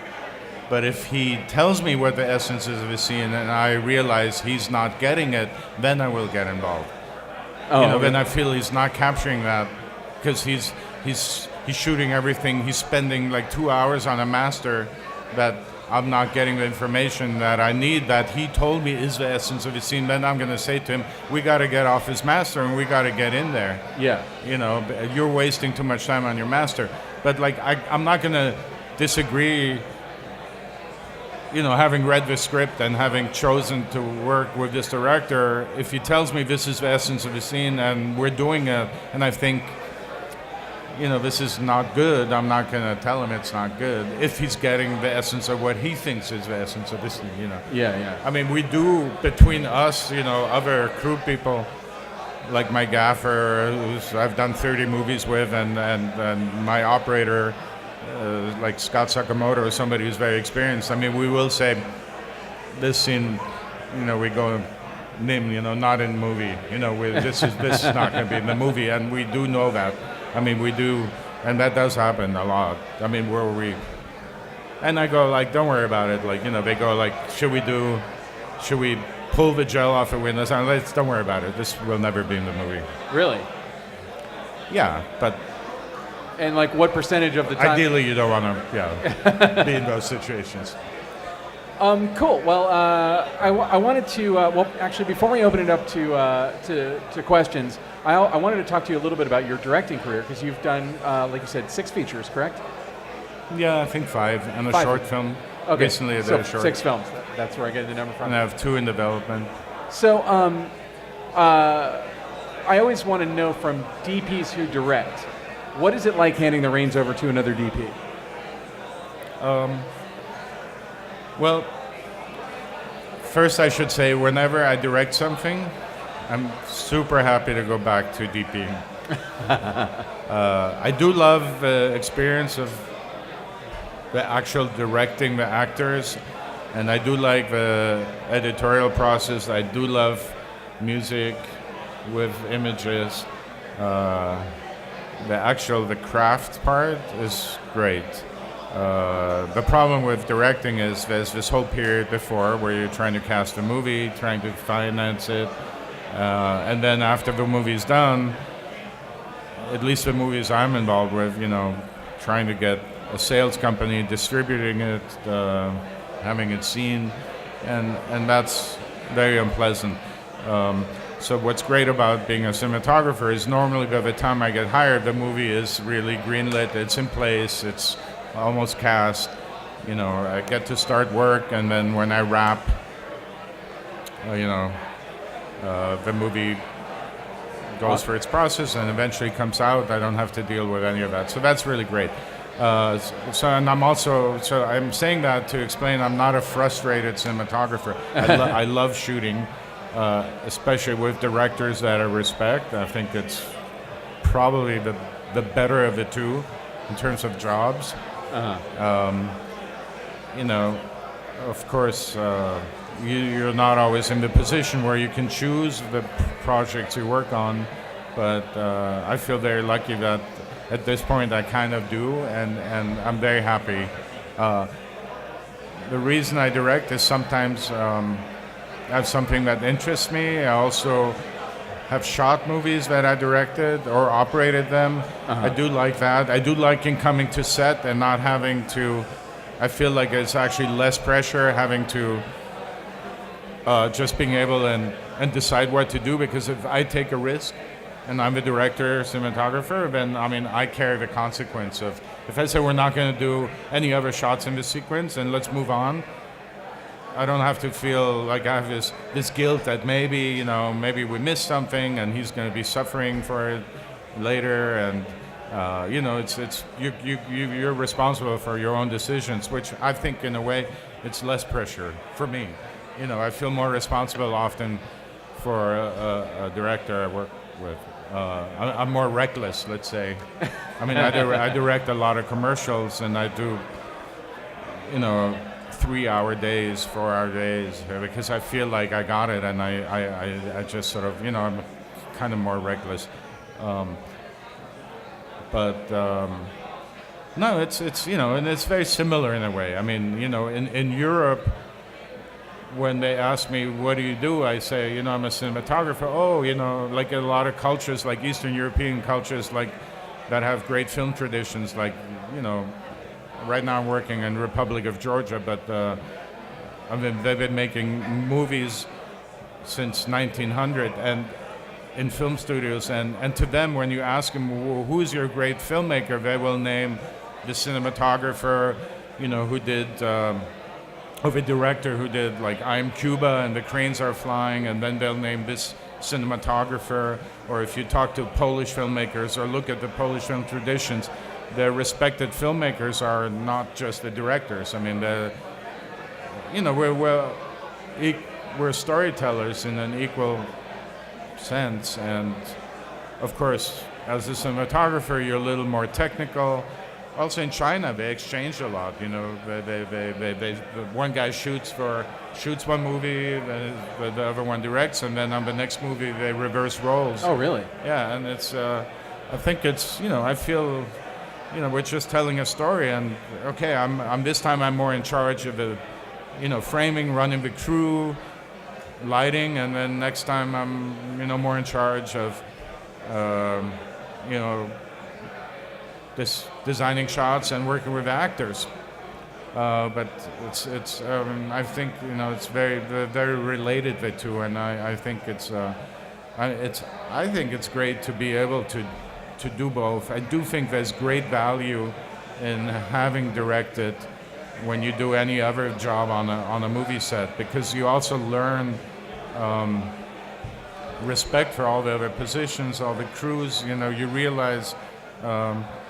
[SPEAKER 2] But if he tells me what the essence is of a scene and I realize he's not getting it, then I will get involved. Then I feel he's not capturing that because he's shooting everything. He's spending like 2 hours on a master that I'm not getting the information that I need that he told me is the essence of his scene. Then I'm going to say to him, we got to get off his master and we got to get in there.
[SPEAKER 3] Yeah.
[SPEAKER 2] You're wasting too much time on your master. But like, I'm not going to disagree, having read the script and having chosen to work with this director, if he tells me this is the essence of the scene and we're doing it, and I think, this is not good, I'm not going to tell him it's not good if he's getting the essence of what he thinks is the essence of this scene,
[SPEAKER 3] Yeah.
[SPEAKER 2] I mean, we do, between us, other crew people, like my gaffer, who's I've done 30 movies with, and my operator, like Scott Sakamoto, or somebody who's very experienced. I mean, we will say this scene, we go not in the movie. This is not going to be in the movie, and we do know that. I mean, we do, and that does happen a lot. I mean, and I go like, don't worry about it. Like, they go like, should we pull the gel off the windows? And don't worry about it. This will never be in the movie.
[SPEAKER 3] Really?
[SPEAKER 2] Yeah, but.
[SPEAKER 3] And like, what percentage of the time?
[SPEAKER 2] Ideally, you don't want to, be in those situations.
[SPEAKER 3] Cool. Well, I wanted to. Actually, before we open it up to questions, I wanted to talk to you a little bit about your directing career because you've done, like you said, 6 features, correct?
[SPEAKER 2] Yeah, I think 5, and a
[SPEAKER 3] 5.
[SPEAKER 2] Short film.
[SPEAKER 3] Okay.
[SPEAKER 2] Recently, I did a short.
[SPEAKER 3] 6 films. That's where I get the number from.
[SPEAKER 2] And I have 2 in development.
[SPEAKER 3] So, I always want to know from DPs who direct, what is it like handing the reins over to another DP?
[SPEAKER 2] Well, first I should say, whenever I direct something, I'm super happy to go back to DPing. I do love the experience of the actual directing the actors, and I do like the editorial process. I do love music with images. The craft part is great. The problem with directing is there's this whole period before where you're trying to cast a movie, trying to finance it, and then after the movie's done, at least the movies I'm involved with, trying to get a sales company distributing it, having it seen, and that's very unpleasant. So what's great about being a cinematographer is normally by the time I get hired, the movie is really greenlit, it's in place, it's almost cast. I get to start work, and then when I wrap, the movie goes for its process and eventually comes out. I don't have to deal with any of that. So that's really great. I'm saying that to explain I'm not a frustrated cinematographer. I love shooting, especially with directors that I respect. I think it's probably the better of the two in terms of jobs. Of course, you're not always in the position where you can choose the projects you work on, but I feel very lucky that at this point I kind of do, and I'm very happy. The reason I direct is sometimes I have something that interests me. I also have shot movies that I directed or operated them. I do like that. I do like in coming to set and not having to, I feel like it's actually less pressure having to just being able and decide what to do, because if I take a risk and I'm the director, cinematographer, then I carry the consequence of, if I say we're not going to do any other shots in this sequence and let's move on, I don't have to feel like I have this guilt that maybe we missed something and he's going to be suffering for it later, and you're responsible for your own decisions, which I think in a way it's less pressure for me. I feel more responsible often for a director I work with. I'm more reckless, let's say. I direct a lot of commercials, and I do 3-hour days, 4-hour days, because I feel like I got it, and I just sort of, I'm kind of more reckless. No, it's and it's very similar in a way. I mean, in Europe, when they ask me, what do you do? I say, I'm a cinematographer. Oh, like a lot of cultures, like Eastern European cultures, like that have great film traditions, like, right now I'm working in Republic of Georgia, but they've been making movies since 1900 and in film studios. And to them, when you ask them, who's your great filmmaker, they will name the cinematographer, who did... of a director who did like I'm Cuba and the cranes are flying, and then they'll name this cinematographer. Or if you talk to Polish filmmakers or look at the Polish film traditions, the respected filmmakers are not just the directors. I mean, we're storytellers in an equal sense, and of course, as a cinematographer, you're a little more technical. Also in China, they exchange a lot. They one guy shoots one movie, the other one directs, and then on the next movie they reverse roles.
[SPEAKER 3] Oh, really?
[SPEAKER 2] Yeah, and it's. I think it's. I feel. We're just telling a story, and okay, I'm this time I'm more in charge of the, framing, running the crew, lighting, and then next time I'm, more in charge of, this designing shots and working with actors. But it's I think it's very very related the two, and I think I think it's great to be able to do both. I do think there's great value in having directed when you do any other job on a movie set, because you also learn respect for all the other positions, all the crews. You realize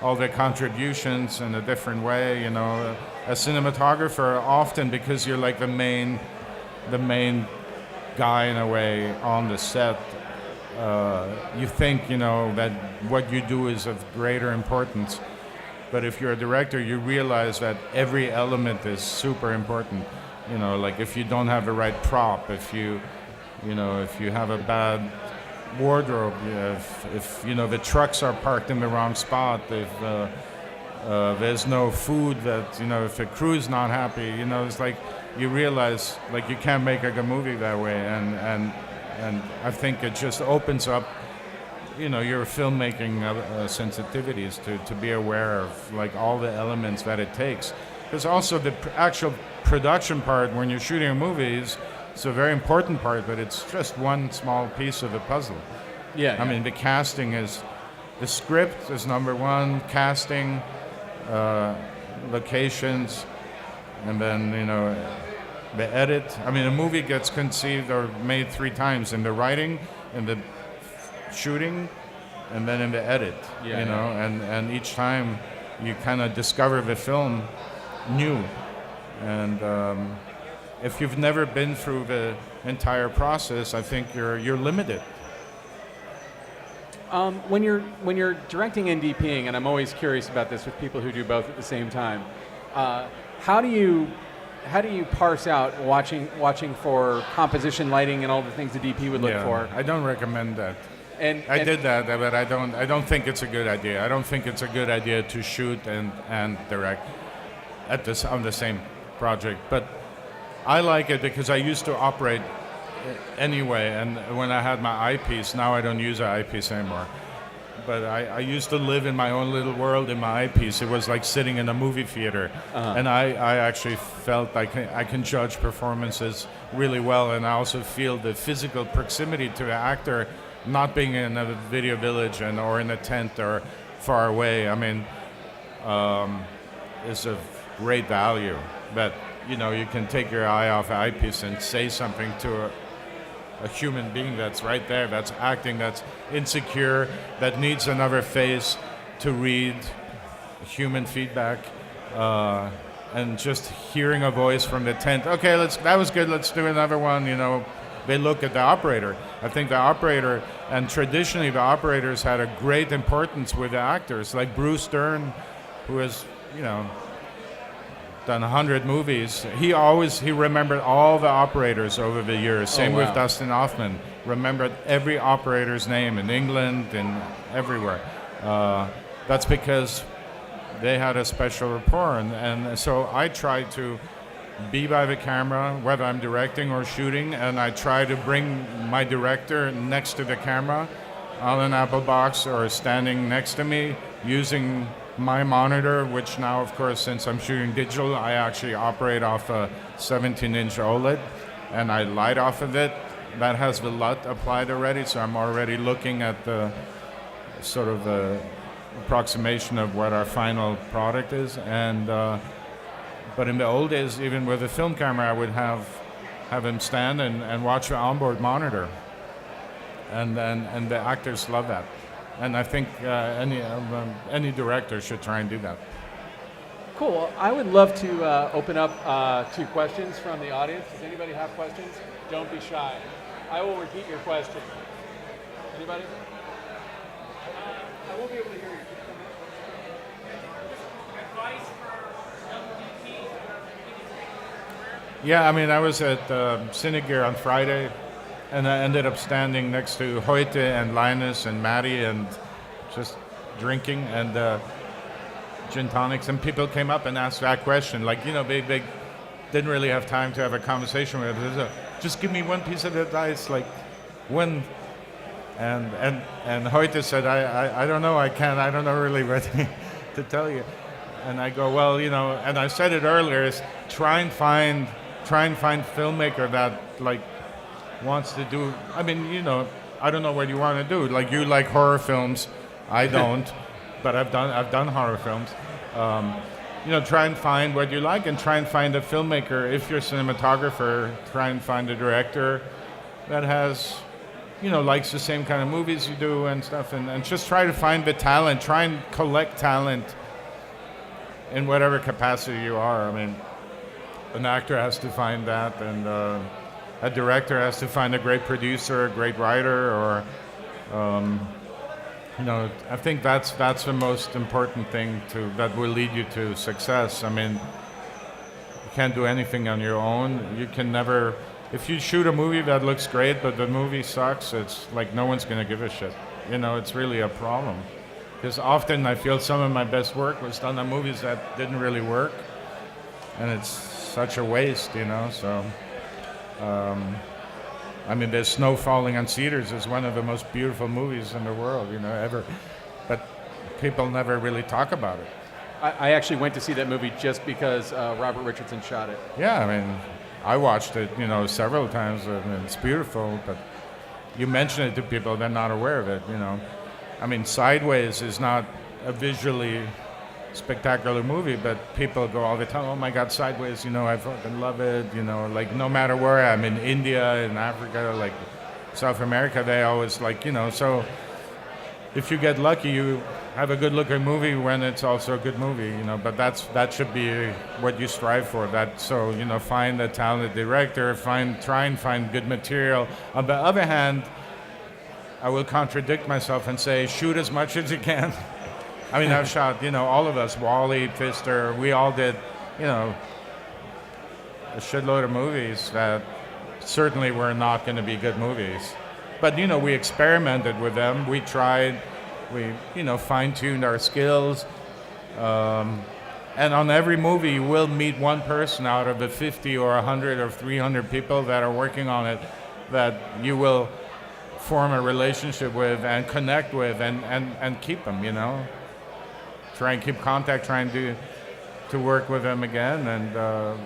[SPEAKER 2] all their contributions in a different way. A cinematographer, often because you're like the main guy in a way on the set, you think that what you do is of greater importance. But if you're a director, you realize that every element is super important. Like if you don't have the right prop, if you have a bad wardrobe, if the trucks are parked in the wrong spot, if there's no food, that if the crew's not happy, it's like you realize like you can't make a good movie that way, and I think it just opens up your filmmaking sensitivities to be aware of like all the elements that it takes. There's also the actual production part when you're shooting a movie. It's a very important part, but it's just one small piece of the puzzle.
[SPEAKER 3] Yeah.
[SPEAKER 2] I mean, the casting is, the script is number one, casting, locations, and then, the edit. I mean, a movie gets conceived or made 3 times: in the writing, in the shooting, and then in the edit. And each time you kind of discover the film new. And if you've never been through the entire process, I think you're limited.
[SPEAKER 3] When you're directing and DPing, and I'm always curious about this with people who do both at the same time, how do you parse out watching for composition, lighting, and all the things the DP would look for?
[SPEAKER 2] I don't recommend that.
[SPEAKER 3] And
[SPEAKER 2] I did that, but I don't think it's a good idea. I don't think it's a good idea to shoot and direct on the same project. But I like it because I used to operate anyway, and when I had my eyepiece, now I don't use an eyepiece anymore. But I used to live in my own little world in my eyepiece. It was like sitting in a movie theater. And I actually felt I can judge performances really well, and I also feel the physical proximity to the actor, not being in a video village or in a tent or far away. I mean, is of great value that you can take your eye off the eyepiece and say something to a human being that's right there, that's acting, that's insecure, that needs another face to read human feedback, and just hearing a voice from the tent. Okay, that was good. Let's do another one. They look at the operator. I think the operator, and traditionally the operators had a great importance with the actors, like Bruce Dern, who has done 100 movies. He remembered all the operators over the years. Same with Dustin Hoffman. Remembered every operator's name in England and everywhere. That's because they had a special rapport, and so I try to be by the camera, whether I'm directing or shooting, and I try to bring my director next to the camera on an Apple box or standing next to me using my monitor, which now, of course, since I'm shooting digital, I actually operate off a 17-inch OLED, and I light off of it. That has the LUT applied already, so I'm already looking at the sort of approximation of what our final product is. And but in the old days, even with a film camera, I would have him stand and watch the onboard monitor, and the actors love that. And I think any director should try and do that.
[SPEAKER 3] Cool. Well, I would love to open up to questions from the audience. Does anybody have questions? Don't be shy. I will repeat your question. Anybody? I won't be able to hear you.
[SPEAKER 2] Yeah, I mean, I was at Cinegear on Friday, and I ended up standing next to Hoyte and Linus and Maddie and just drinking and gin tonics, and people came up and asked that question. Like, you know, they didn't really have time to have a conversation with us. Just give me one piece of advice, like when. And Hoyte said, I don't know, I don't know really what to tell you. And I go, well, you know, and I said it earlier, is try and find filmmaker that like wants to do. I mean, you know, I don't know what you want to do. Like, you like horror films, I don't, but I've done horror films. You know, try and find what you like, and try and find a filmmaker. If you're a cinematographer, try and find a director that has, you know, likes the same kind of movies you do and stuff, and just try to find the talent. Try and collect talent in whatever capacity you are. I mean, an actor has to find that, and a director has to find a great producer, a great writer, or you know, I think that's the most important thing that will lead you to success. I mean, you can't do anything on your own. You can never. If you shoot a movie that looks great, but the movie sucks, it's like no one's gonna give a shit. You know, it's really a problem. Because often I feel some of my best work was done on movies that didn't really work, and it's such a waste, you know. So, I mean, there's Snow Falling on Cedars is one of the most beautiful movies in the world, you know, ever. But people never really talk about it.
[SPEAKER 3] I actually went to see that movie just because Robert Richardson shot it.
[SPEAKER 2] Yeah, I mean, I watched it, you know, several times, and it's beautiful, but you mention it to people, they're not aware of it, you know. I mean, Sideways is not a visually spectacular movie, but people go all the time, oh my God, Sideways, you know, I fucking love it, you know, like no matter where I'm in India, in Africa, like South America, they always like, you know, so if you get lucky, you have a good looking movie when it's also a good movie, you know, but that should be what you strive for. So, you know, find a talented director, try and find good material. On the other hand, I will contradict myself and say, shoot as much as you can. I mean, I've shot, you know, all of us, Wally, Pfister, we all did, you know, a shitload of movies that certainly were not going to be good movies. But, you know, we experimented with them. We tried, you know, fine-tuned our skills. And on every movie, you will meet one person out of the 50 or 100 or 300 people that are working on it that you will form a relationship with and connect with and keep them, you know. Try and keep contact, trying to work with them again. And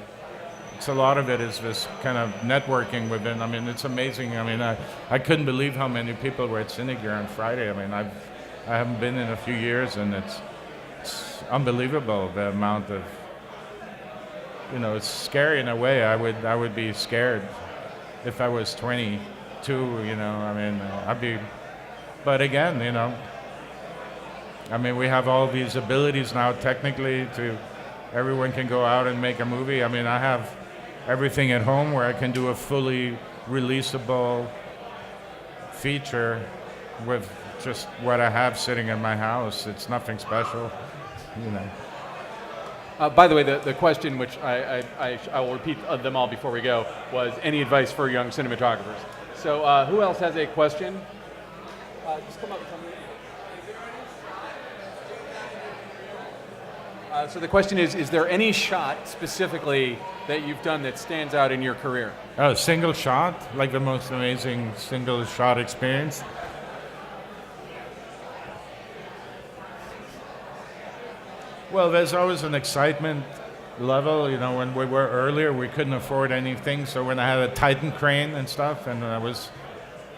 [SPEAKER 2] it's a lot of it is this kind of networking within. I mean, it's amazing. I mean, I couldn't believe how many people were at Cinegear on Friday. I mean, I haven't been in a few years, and it's unbelievable the amount of, you know, it's scary in a way. I would be scared if I was 22, you know. I mean, I'd be, but again, you know, I mean, we have all these abilities now technically everyone can go out and make a movie. I mean, I have everything at home where I can do a fully releasable feature with just what I have sitting in my house. It's nothing special, you know.
[SPEAKER 3] By the way, the question, which I will repeat them all before we go, was any advice for young cinematographers? So who else has a question? Just come up and tell me. So the question is there any shot specifically that you've done that stands out in your career?
[SPEAKER 2] Oh, single shot, like the most amazing single shot experience. Well, there's always an excitement level. You know, when we were earlier, we couldn't afford anything, so when I had a Titan crane and stuff, and I was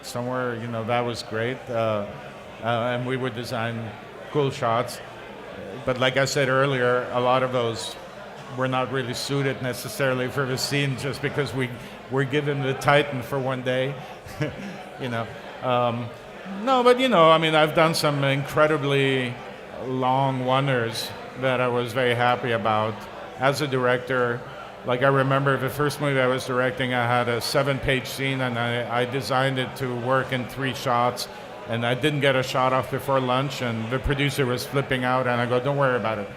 [SPEAKER 2] somewhere, you know, that was great. And we would design cool shots. But like I said earlier, a lot of those were not really suited necessarily for the scene just because we were given the Titan for one day, you know. No, but you know, I mean, I've done some incredibly long wonders that I was very happy about as a director. Like I remember the first movie I was directing, I had a 7-page scene and I designed it to work in 3 shots. And I didn't get a shot off before lunch, and the producer was flipping out, and I go, don't worry about it.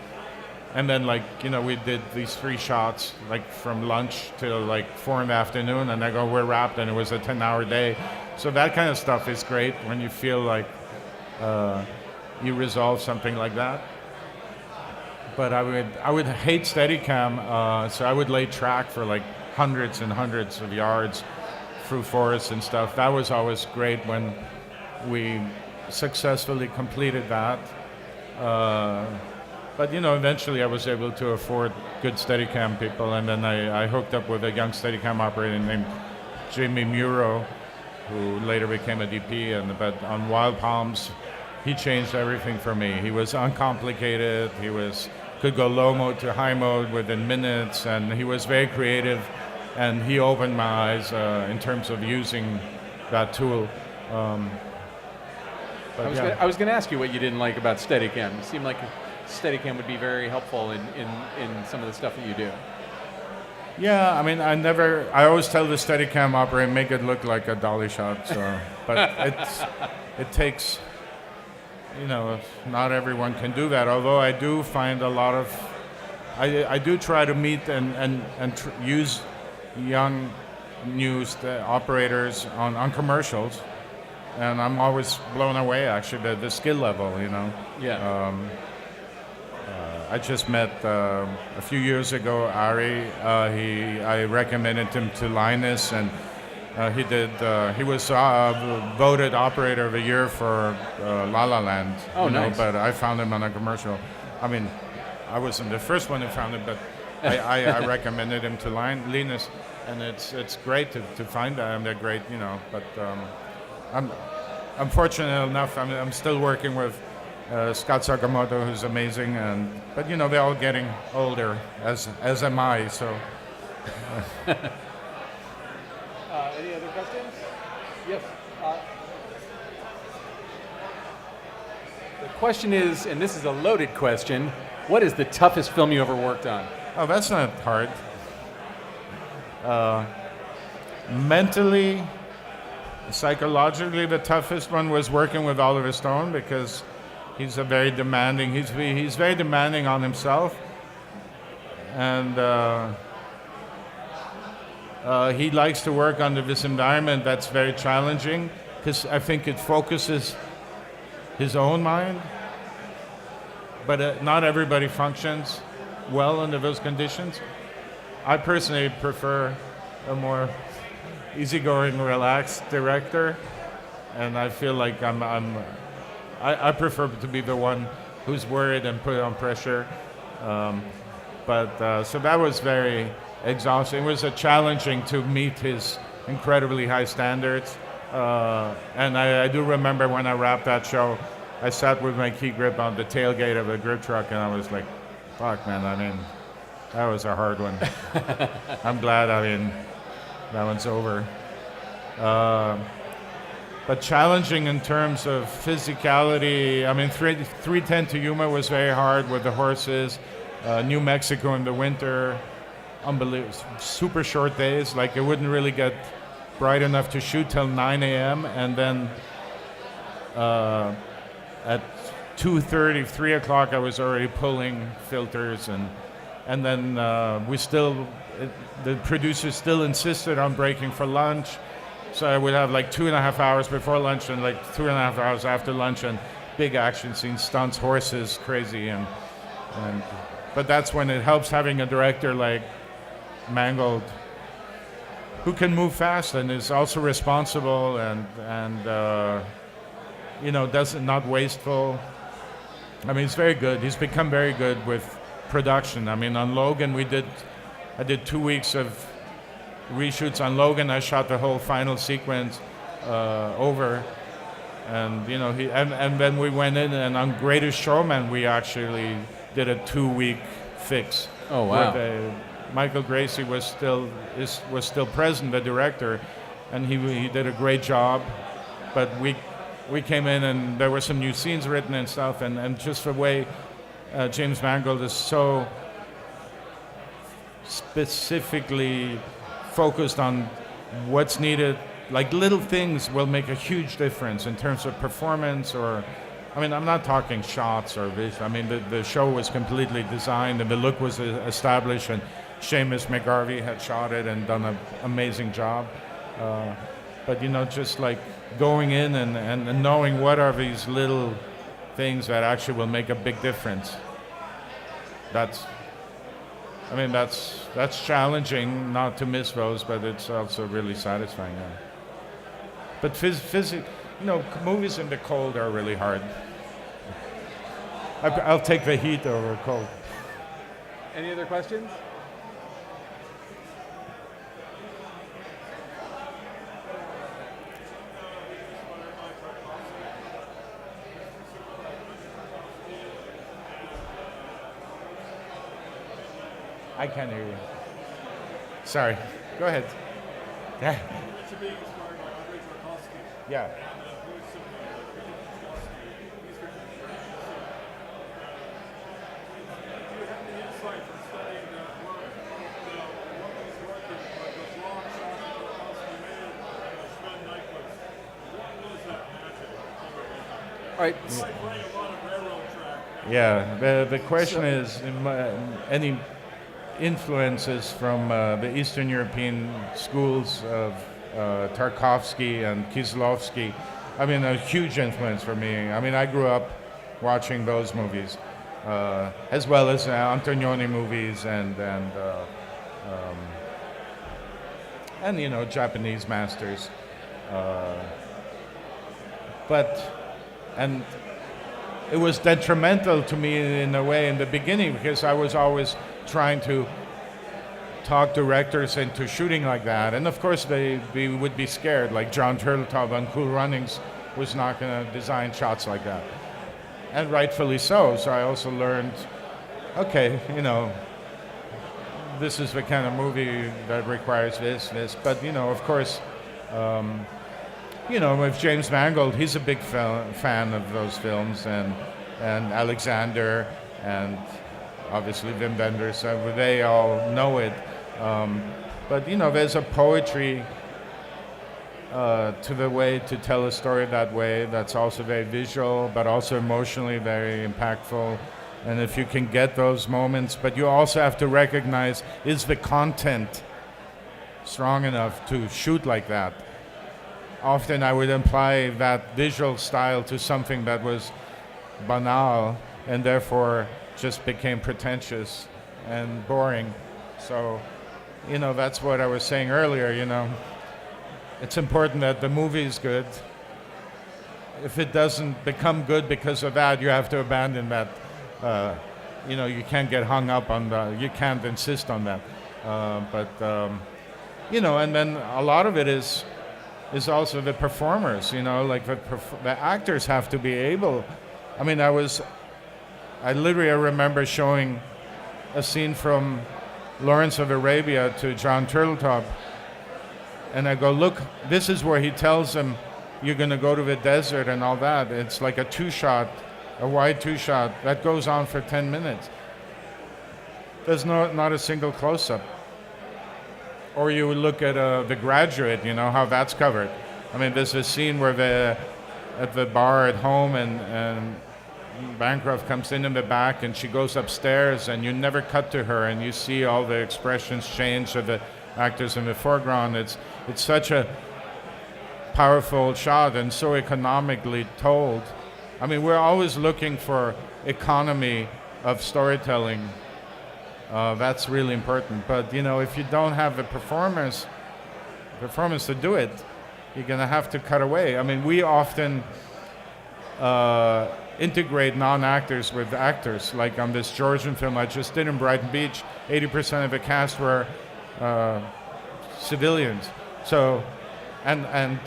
[SPEAKER 2] And then, like, you know, we did these 3 shots, like, from lunch till, like, 4 in the afternoon, and I go, we're wrapped, and it was a 10-hour day. So that kind of stuff is great when you feel like you resolve something like that. But I would hate Steadicam, so I would lay track for, like, hundreds and hundreds of yards through forests and stuff. That was always great when we successfully completed that. But, you know, eventually I was able to afford good Steadicam people, and then I hooked up with a young Steadicam operator named Jamie Muro, who later became a DP, but on Wild Palms, he changed everything for me. He was uncomplicated, could go low mode to high mode within minutes, and he was very creative, and he opened my eyes in terms of using that tool.
[SPEAKER 3] I was going to ask you what you didn't like about Steadicam. It seemed like Steadicam would be very helpful in some of the stuff that you do.
[SPEAKER 2] Yeah, I mean, I always tell the Steadicam operator, make it look like a dolly shot. So, but it takes, you know, not everyone can do that. Although I do find a lot of, I do try to meet and use young, new operators on commercials. And I'm always blown away, actually, the skill level, you know.
[SPEAKER 3] Yeah.
[SPEAKER 2] I just met a few years ago Ari. I recommended him to Linus, and he was voted Operator of the Year for La La Land.
[SPEAKER 3] Oh, nice.
[SPEAKER 2] But I found him on a commercial. I mean, I wasn't the first one who found him, but I recommended him to Linus, and it's great to find them. They're great, you know, but. I'm fortunate enough. I'm still working with Scott Sakamoto, who's amazing, but you know they're all getting older, as am I. So.
[SPEAKER 3] Any other questions? Yes. The question is, and this is a loaded question: what is the toughest film you ever worked on?
[SPEAKER 2] Oh, that's not hard. Mentally. Psychologically, the toughest one was working with Oliver Stone because he's very demanding on himself, and he likes to work under this environment that's very challenging because I think it focuses his own mind, but not everybody functions well under those conditions. I personally prefer a more easygoing, relaxed director, and I feel like I prefer to be the one who's worried and put on pressure. So that was very exhausting. It was challenging to meet his incredibly high standards. And I do remember when I wrapped that show, I sat with my key grip on the tailgate of a grip truck, and I was like, "Fuck, man! I mean, that was a hard one." I'm glad. I mean. That one's over. But challenging in terms of physicality. I mean, 310 to Yuma was very hard with the horses. New Mexico in the winter, unbelievable. Super short days. Like it wouldn't really get bright enough to shoot till 9 a.m. And then at 2:30, 3 o'clock, I was already pulling filters, and then the producers still insisted on breaking for lunch, so I would have like 2.5 hours before lunch and like 2.5 hours after lunch, and big action scenes, stunts, horses, crazy, and but that's when it helps having a director like Mangold, who can move fast and is also responsible and doesn't not wasteful. I mean, he's very good. He's become very good with production. I mean, on Logan, I did 2 weeks of reshoots on Logan. I shot the whole final sequence over, and and then we went in, and on Greatest Showman we actually did a 2-week fix.
[SPEAKER 3] Oh wow!
[SPEAKER 2] Michael Gracie was still present, the director, and he did a great job. But we came in and there were some new scenes written and stuff, and just the way James Mangold is so specifically focused on what's needed. Like little things will make a huge difference in terms of performance, or, I mean, I'm not talking shots or vision. I mean, the show was completely designed and the look was established, and Seamus McGarvey had shot it and done an amazing job. But just like going in and knowing what are these little things that actually will make a big difference. That's challenging not to miss those, but it's also really satisfying. Yeah. But movies in the cold are really hard. I'll take the heat over cold.
[SPEAKER 3] Any other questions?
[SPEAKER 2] I can't hear you. Sorry. Go ahead. Yeah. Yeah.
[SPEAKER 3] All right.
[SPEAKER 2] Yeah. The question is, any influences from the Eastern European schools of Tarkovsky and Kieslowski. I mean, a huge influence for me. I mean, I grew up watching those movies, as well as Antonioni movies and Japanese masters. And it was detrimental to me in a way in the beginning, because I was always trying to talk directors into shooting like that, and of course they would be scared. Like John Turteltaub on Cool Runnings was not going to design shots like that, and rightfully so. So I also learned, okay, this is the kind of movie that requires this. But of course, with James Mangold, he's a big fan of those films, and Alexander, and obviously Wim Wenders, so they all know it. But there's a poetry to the way to tell a story that way that's also very visual, but also emotionally very impactful. And if you can get those moments, but you also have to recognize, is the content strong enough to shoot like that? Often I would apply that visual style to something that was banal and therefore just became pretentious and boring. So, that's what I was saying earlier, It's important that the movie is good. If it doesn't become good because of that, you have to abandon that. You can't get hung up on you can't insist on that. And then a lot of it is also the performers, like the actors have to be able. I mean, I literally remember showing a scene from Lawrence of Arabia to John Turteltaub, and I go, look, this is where he tells him you're going to go to the desert and all that. It's like a wide two-shot that goes on for 10 minutes. There's not a single close-up. Or you look at The Graduate, how that's covered. I mean, there's a scene where they're at the bar at home, and Bancroft comes in the back, and she goes upstairs, and you never cut to her, and you see all the expressions change of the actors in the foreground. It's such a powerful shot and so economically told. I mean, we're always looking for economy of storytelling, That's really important. But if you don't have the performance to do it, you're gonna have to cut away. I mean, we often integrate non-actors with actors. Like on this Georgian film I just did in Brighton Beach, 80% of the cast were civilians. So, and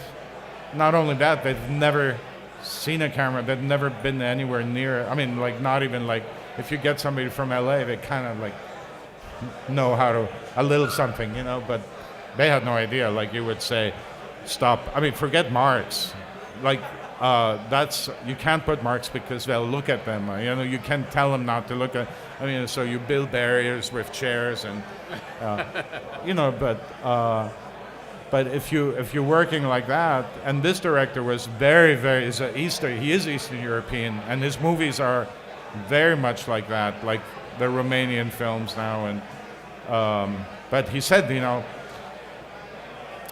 [SPEAKER 2] not only that, they've never seen a camera. They've never been anywhere near. I mean, like not even like if you get somebody from LA, they kind of like know how to a little something, but they had no idea. Like you would say, stop. I mean, forget marks. Like that's you can't put marks because they'll look at them. You can't tell them not to look at. I mean, so you build barriers with chairs and But if you're working like that, and this director was very, very he is Eastern European, and his movies are very much like that, like the Romanian films now. And but he said,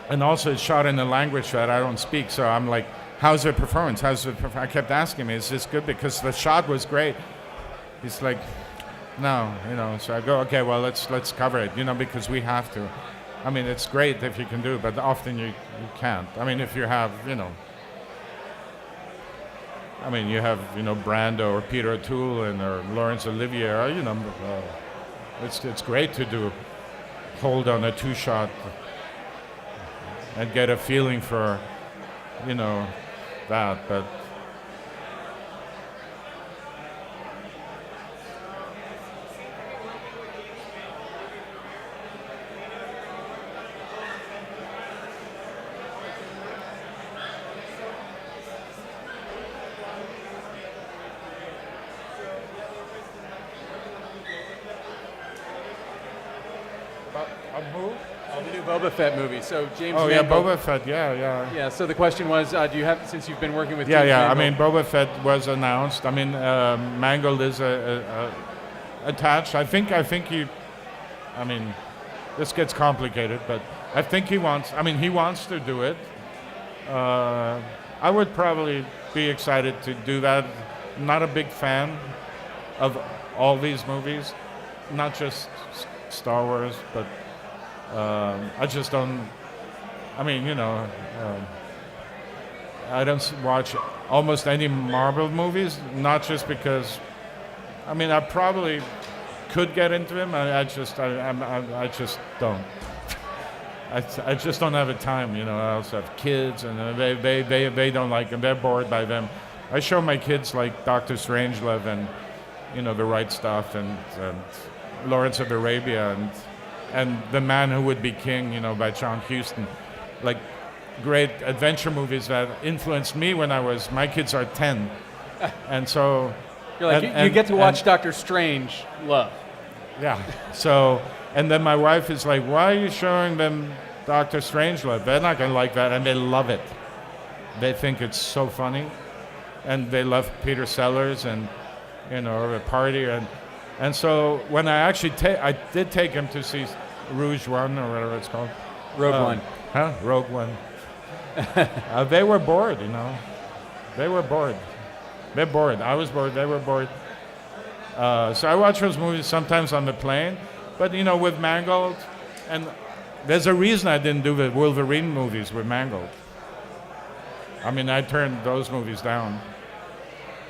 [SPEAKER 2] and also it's shot in a language that I don't speak, so I'm like, how's the performance? I kept asking him, is this good? Because the shot was great. He's like, no, So I go, okay, well let's cover it, because we have to. I mean, it's great if you can do it, but often you can't. I mean, if you have, you have, Brando or Peter O'Toole or Laurence Olivier, it's great to hold on a two-shot and get a feeling for, that, but.
[SPEAKER 3] The new Boba Fett movie. So James.
[SPEAKER 2] Oh yeah,
[SPEAKER 3] Mangold,
[SPEAKER 2] Boba Fett. Yeah.
[SPEAKER 3] Yeah. So the question was, do you have, since you've been working with?
[SPEAKER 2] Yeah.
[SPEAKER 3] James
[SPEAKER 2] I
[SPEAKER 3] Mangold,
[SPEAKER 2] mean, Boba Fett was announced. I mean, Mangold is attached. I think he. I mean, this gets complicated, but I think he wants. I mean, he wants to do it. I would probably be excited to do that. I'm not a big fan of all these movies, not just Star Wars, but. I just don't. I mean, I don't watch almost any Marvel movies. Not just because. I mean, I probably could get into them. I just don't. I just don't have the time. I also have kids, and they don't like them. They're bored by them. I show my kids like Dr. Strangelove and The Right Stuff and Lawrence of Arabia and The Man Who Would Be King, by John Huston. Like great adventure movies that influenced me when my kids are 10. And so...
[SPEAKER 3] You're like, you get to watch Doctor Strange Love.
[SPEAKER 2] Yeah. So, and then my wife is like, why are you showing them Doctor Strangelove? They're not going to like that, and they love it. They think it's so funny. And they love Peter Sellers and, The Party. And so when I actually I did take him to see Rouge One or whatever it's called.
[SPEAKER 3] Rogue One.
[SPEAKER 2] Huh? Rogue One. They were bored, They were bored. They're bored. I was bored. They were bored. So I watch those movies sometimes on the plane. But, with Mangold, and there's a reason I didn't do the Wolverine movies with Mangold. I mean, I turned those movies down.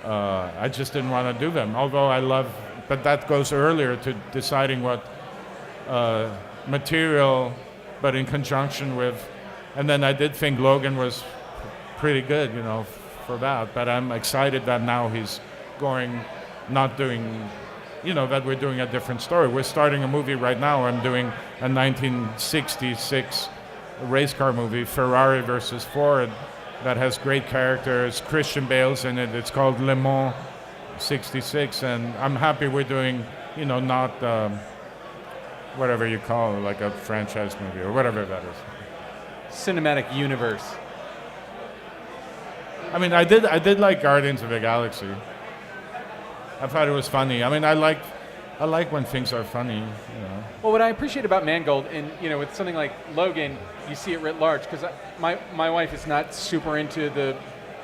[SPEAKER 2] I just didn't want to do them, although but that goes earlier to deciding what material, but in conjunction with, and then I did think Logan was pretty good, for that, but I'm excited that now he's not doing, that we're doing a different story. We're starting a movie right now. I'm doing a 1966 race car movie, Ferrari versus Ford, that has great characters. Christian Bale's in it. It's called Le Mans 66, and I'm happy we're doing, not whatever you call it, like a franchise movie or whatever that is.
[SPEAKER 3] Cinematic universe.
[SPEAKER 2] I mean, I did like Guardians of the Galaxy. I thought it was funny. I mean, I like when things are funny.
[SPEAKER 3] Well, what I appreciate about Mangold, and with something like Logan, you see it writ large, because my wife is not super into the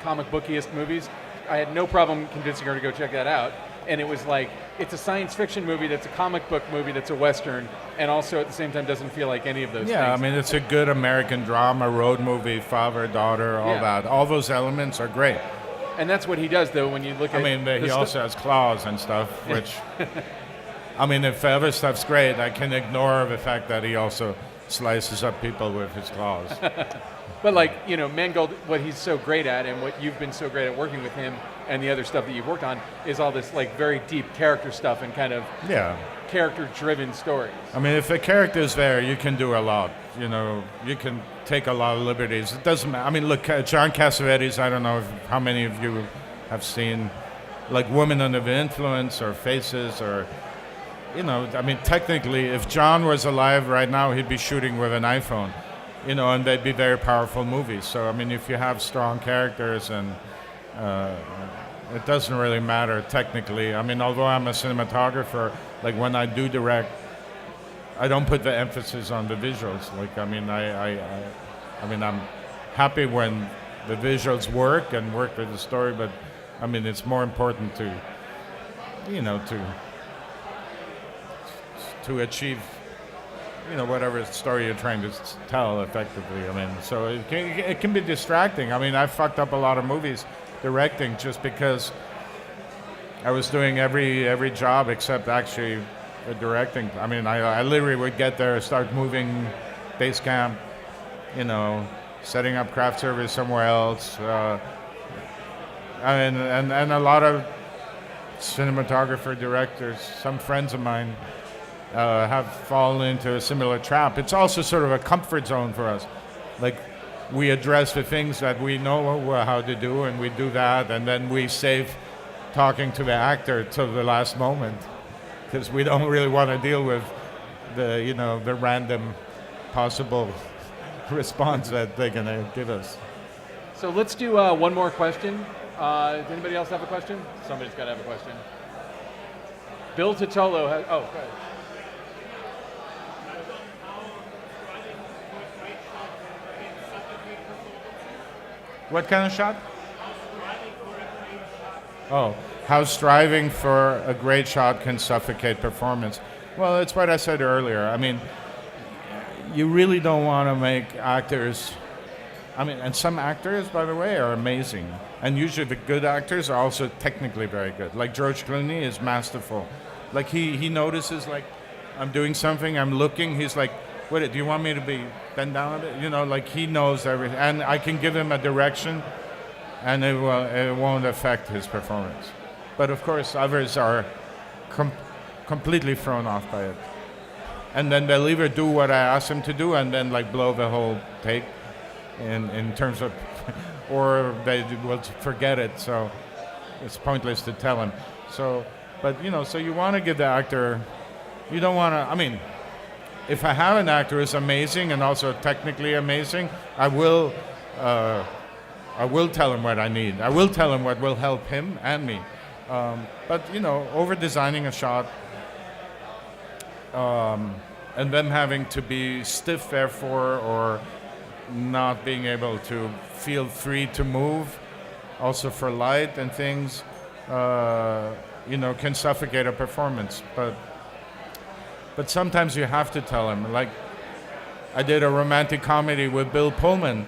[SPEAKER 3] comic bookiest movies. I had no problem convincing her to go check that out. and it was like, it's a science fiction movie that's a comic book movie that's a Western, and also at the same time doesn't feel like any of those
[SPEAKER 2] Yeah,
[SPEAKER 3] things.
[SPEAKER 2] I mean, it's a good American drama, road movie, father, daughter, all that. All those elements are great.
[SPEAKER 3] And that's what he does, though, when you look at...
[SPEAKER 2] I mean, he also has claws and stuff, which... I mean, if the other stuff's great, I can ignore the fact that he also slices up people with his claws.
[SPEAKER 3] But like, you know, Mangold, what he's so great at and what you've been so great at working with him and the other stuff that you've worked on is all this like very deep character stuff and kind of character-driven stories.
[SPEAKER 2] I mean, if the character's there, you can do a lot. You know, you can take a lot of liberties. It doesn't matter. I mean, look, John Cassavetes, I don't know how many of you have seen like Women Under the Influence or Faces or... You know, I mean, technically, if John was alive right now, he'd be shooting with an iPhone, you know, and they'd be very powerful movies. So, I mean, if you have strong characters and it doesn't really matter technically. I mean, although I'm a cinematographer, like when I do direct, I don't put the emphasis on the visuals. Like, I mean, I mean, I'm happy when the visuals work and work with the story, but I mean, it's more important to, you know, to achieve, you know, whatever story you're trying to tell effectively. I mean, so it can be distracting. I mean, I fucked up a lot of movies directing just because I was doing every job except actually directing. I mean, I literally would get there, start moving base camp, you know, setting up craft service somewhere else. And a lot of cinematographer directors, some friends of mine, have fallen into a similar trap. It's also sort of a comfort zone for us. Like, we address the things that we know how to do, and we do that, and then we save talking to the actor till the last moment, because we don't really want to deal with the, you know, the random possible response that they're going to give us.
[SPEAKER 3] So let's do one more question. Does anybody else have a question? Somebody's got to have a question. Bill Titolo has... Oh, go ahead.
[SPEAKER 2] What kind of shot? Oh, how striving for a great shot can suffocate performance. Well, it's what I said earlier. I mean, you really don't want to make actors... I mean, and some actors, by the way, are amazing. And usually the good actors are also technically very good. Like George Clooney is masterful. Like he notices, like, I'm doing something, I'm looking, he's like, wait, do you want me to be bent down a bit? You know, like he knows everything. And I can give him a direction and it won't affect his performance. But of course, others are completely thrown off by it. And then they'll either do what I ask them to do and then like blow the whole take in terms of, or they will forget it, so it's pointless to tell them. So, but you know, so you want to give the actor, you don't want to, I mean, if I have an actor who's amazing and also technically amazing, I will tell him what I need. I will tell him what will help him and me. But you know, over designing a shot and them having to be stiff therefore, or not being able to feel free to move, also for light and things, you know, can suffocate a performance. But sometimes you have to tell him. Like, I did a romantic comedy with Bill Pullman,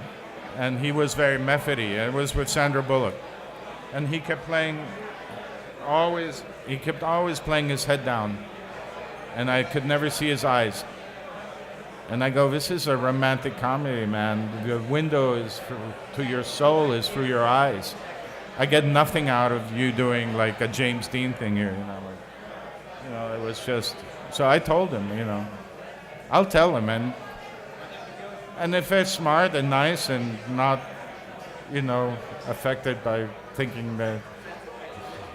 [SPEAKER 2] and he was very methody. It was with Sandra Bullock, and he kept always playing his head down, and I could never see his eyes. And I go, this is a romantic comedy, man. The window to your soul is through your eyes. I get nothing out of you doing like a James Dean thing here, you know. It was just. So I told him, you know, I'll tell him, and if they're smart and nice and not, you know, affected by thinking they're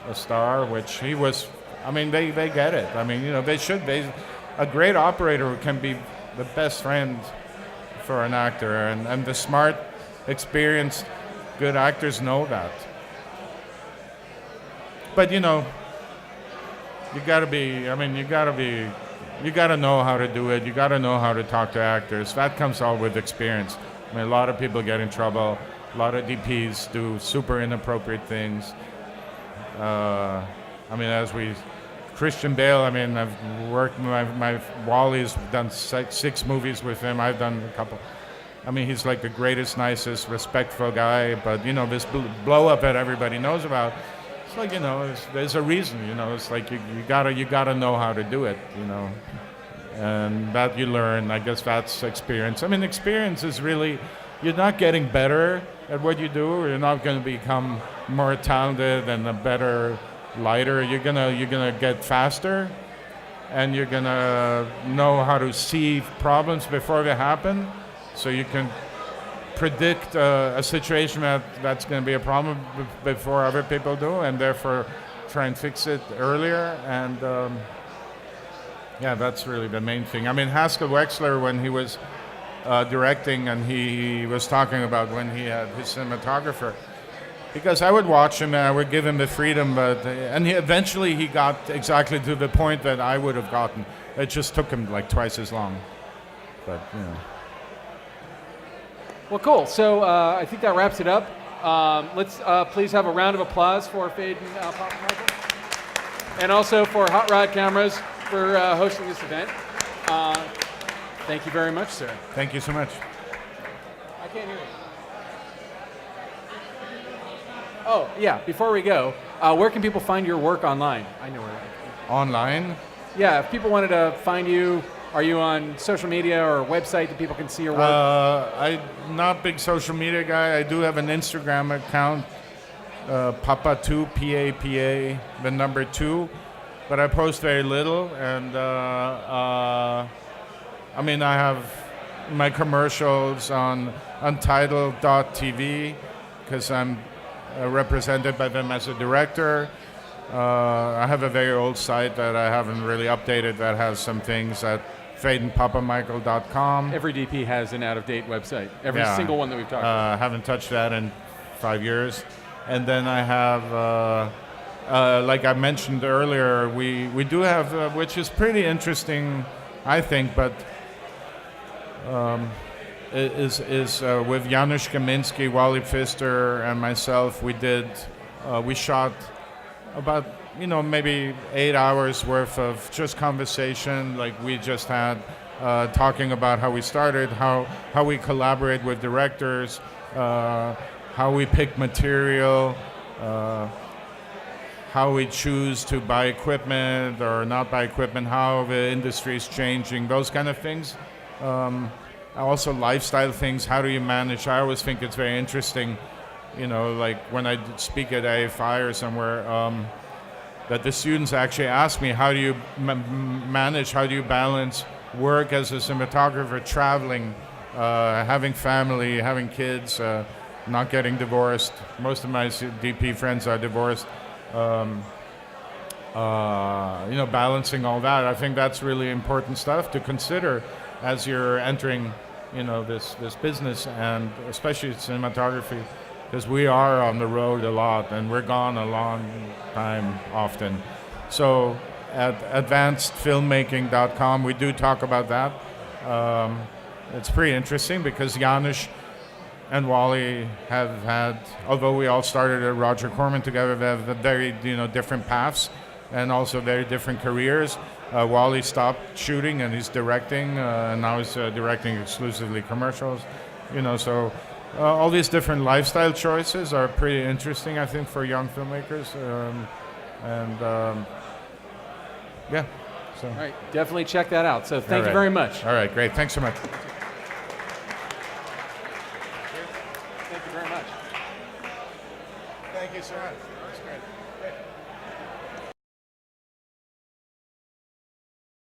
[SPEAKER 2] a star, which he was. I mean, they get it. I mean, you know, they should. A great operator can be the best friend for an actor, and the smart, experienced, good actors know that. But you know, you gotta know how to do it. You gotta know how to talk to actors. That comes all with experience. I mean, a lot of people get in trouble. A lot of DPs do super inappropriate things. I mean, Christian Bale, I mean, I've worked, my Wally's done 6 movies with him. I've done a couple. I mean, he's like the greatest, nicest, respectful guy, but, this blow up that everybody knows about, it's like, there's a reason, it's like you gotta know how to do it, and that you learn. I guess that's experience. I mean, experience is really, you're not getting better at what you do, or you're not going to become more talented and a better lighter. You're gonna get faster, and you're gonna know how to see problems before they happen, so you can predict a situation that's going to be a problem before other people do, and therefore try and fix it earlier. And that's really the main thing. I mean, Haskell Wexler, when he was directing, and he was talking about when he had his cinematographer, because I would watch him and I would give him the freedom, and eventually he got exactly to the point that I would have gotten. It just took him like twice as long. But,
[SPEAKER 3] Well, cool. So I think that wraps it up. Let's please have a round of applause for Phedon Papamichael, and also for Hot Rod Cameras for hosting this event. Thank you very much, sir.
[SPEAKER 2] Thank you so much.
[SPEAKER 3] I can't hear you. Oh, yeah, before we go, where can people find your work online? I know where.
[SPEAKER 2] Online?
[SPEAKER 3] Yeah, if people wanted to find you, are you on social media or a website that people can see your work?
[SPEAKER 2] I'm not a big social media guy. I do have an Instagram account, Papa2, P-A-P-A, the number 2, but I post very little, and I mean, I have my commercials on Untitled.tv, because I'm represented by them as a director. I have a very old site that I haven't really updated that has some things at PhedonPapamichael.com.
[SPEAKER 3] Every DP has an out-of-date website. Every single one that we've talked about.
[SPEAKER 2] I haven't touched that in 5 years. And then I have, like I mentioned earlier, we do have, which is pretty interesting, I think, but is with Janusz Kaminski, Wally Pfister, and myself. We shot about maybe 8 hours worth of just conversation, like we just had, talking about how we started, how we collaborate with directors, how we pick material, how we choose to buy equipment or not buy equipment, how the industry is changing, those kind of things. Also lifestyle things, how do you manage? I always think it's very interesting, like when I speak at AFI or somewhere, that the students actually ask me, how do you manage, how do you balance work as a cinematographer, traveling, having family, having kids, not getting divorced. Most of my DP friends are divorced. Balancing all that. I think that's really important stuff to consider as you're entering, this business, and especially cinematography, because we are on the road a lot and we're gone a long time often. So at advancedfilmmaking.com, we do talk about that. It's pretty interesting because Janusz and Wally have had, although we all started at Roger Corman together, they have very different paths and also very different careers. Wally stopped shooting and he's directing, and now he's directing exclusively commercials. So all these different lifestyle choices are pretty interesting, I think, for young filmmakers. So.
[SPEAKER 3] All right, definitely check that out. So thank you very much.
[SPEAKER 2] All right, great. Thanks so much.
[SPEAKER 3] Thank you very much.
[SPEAKER 1] Thank you, sir.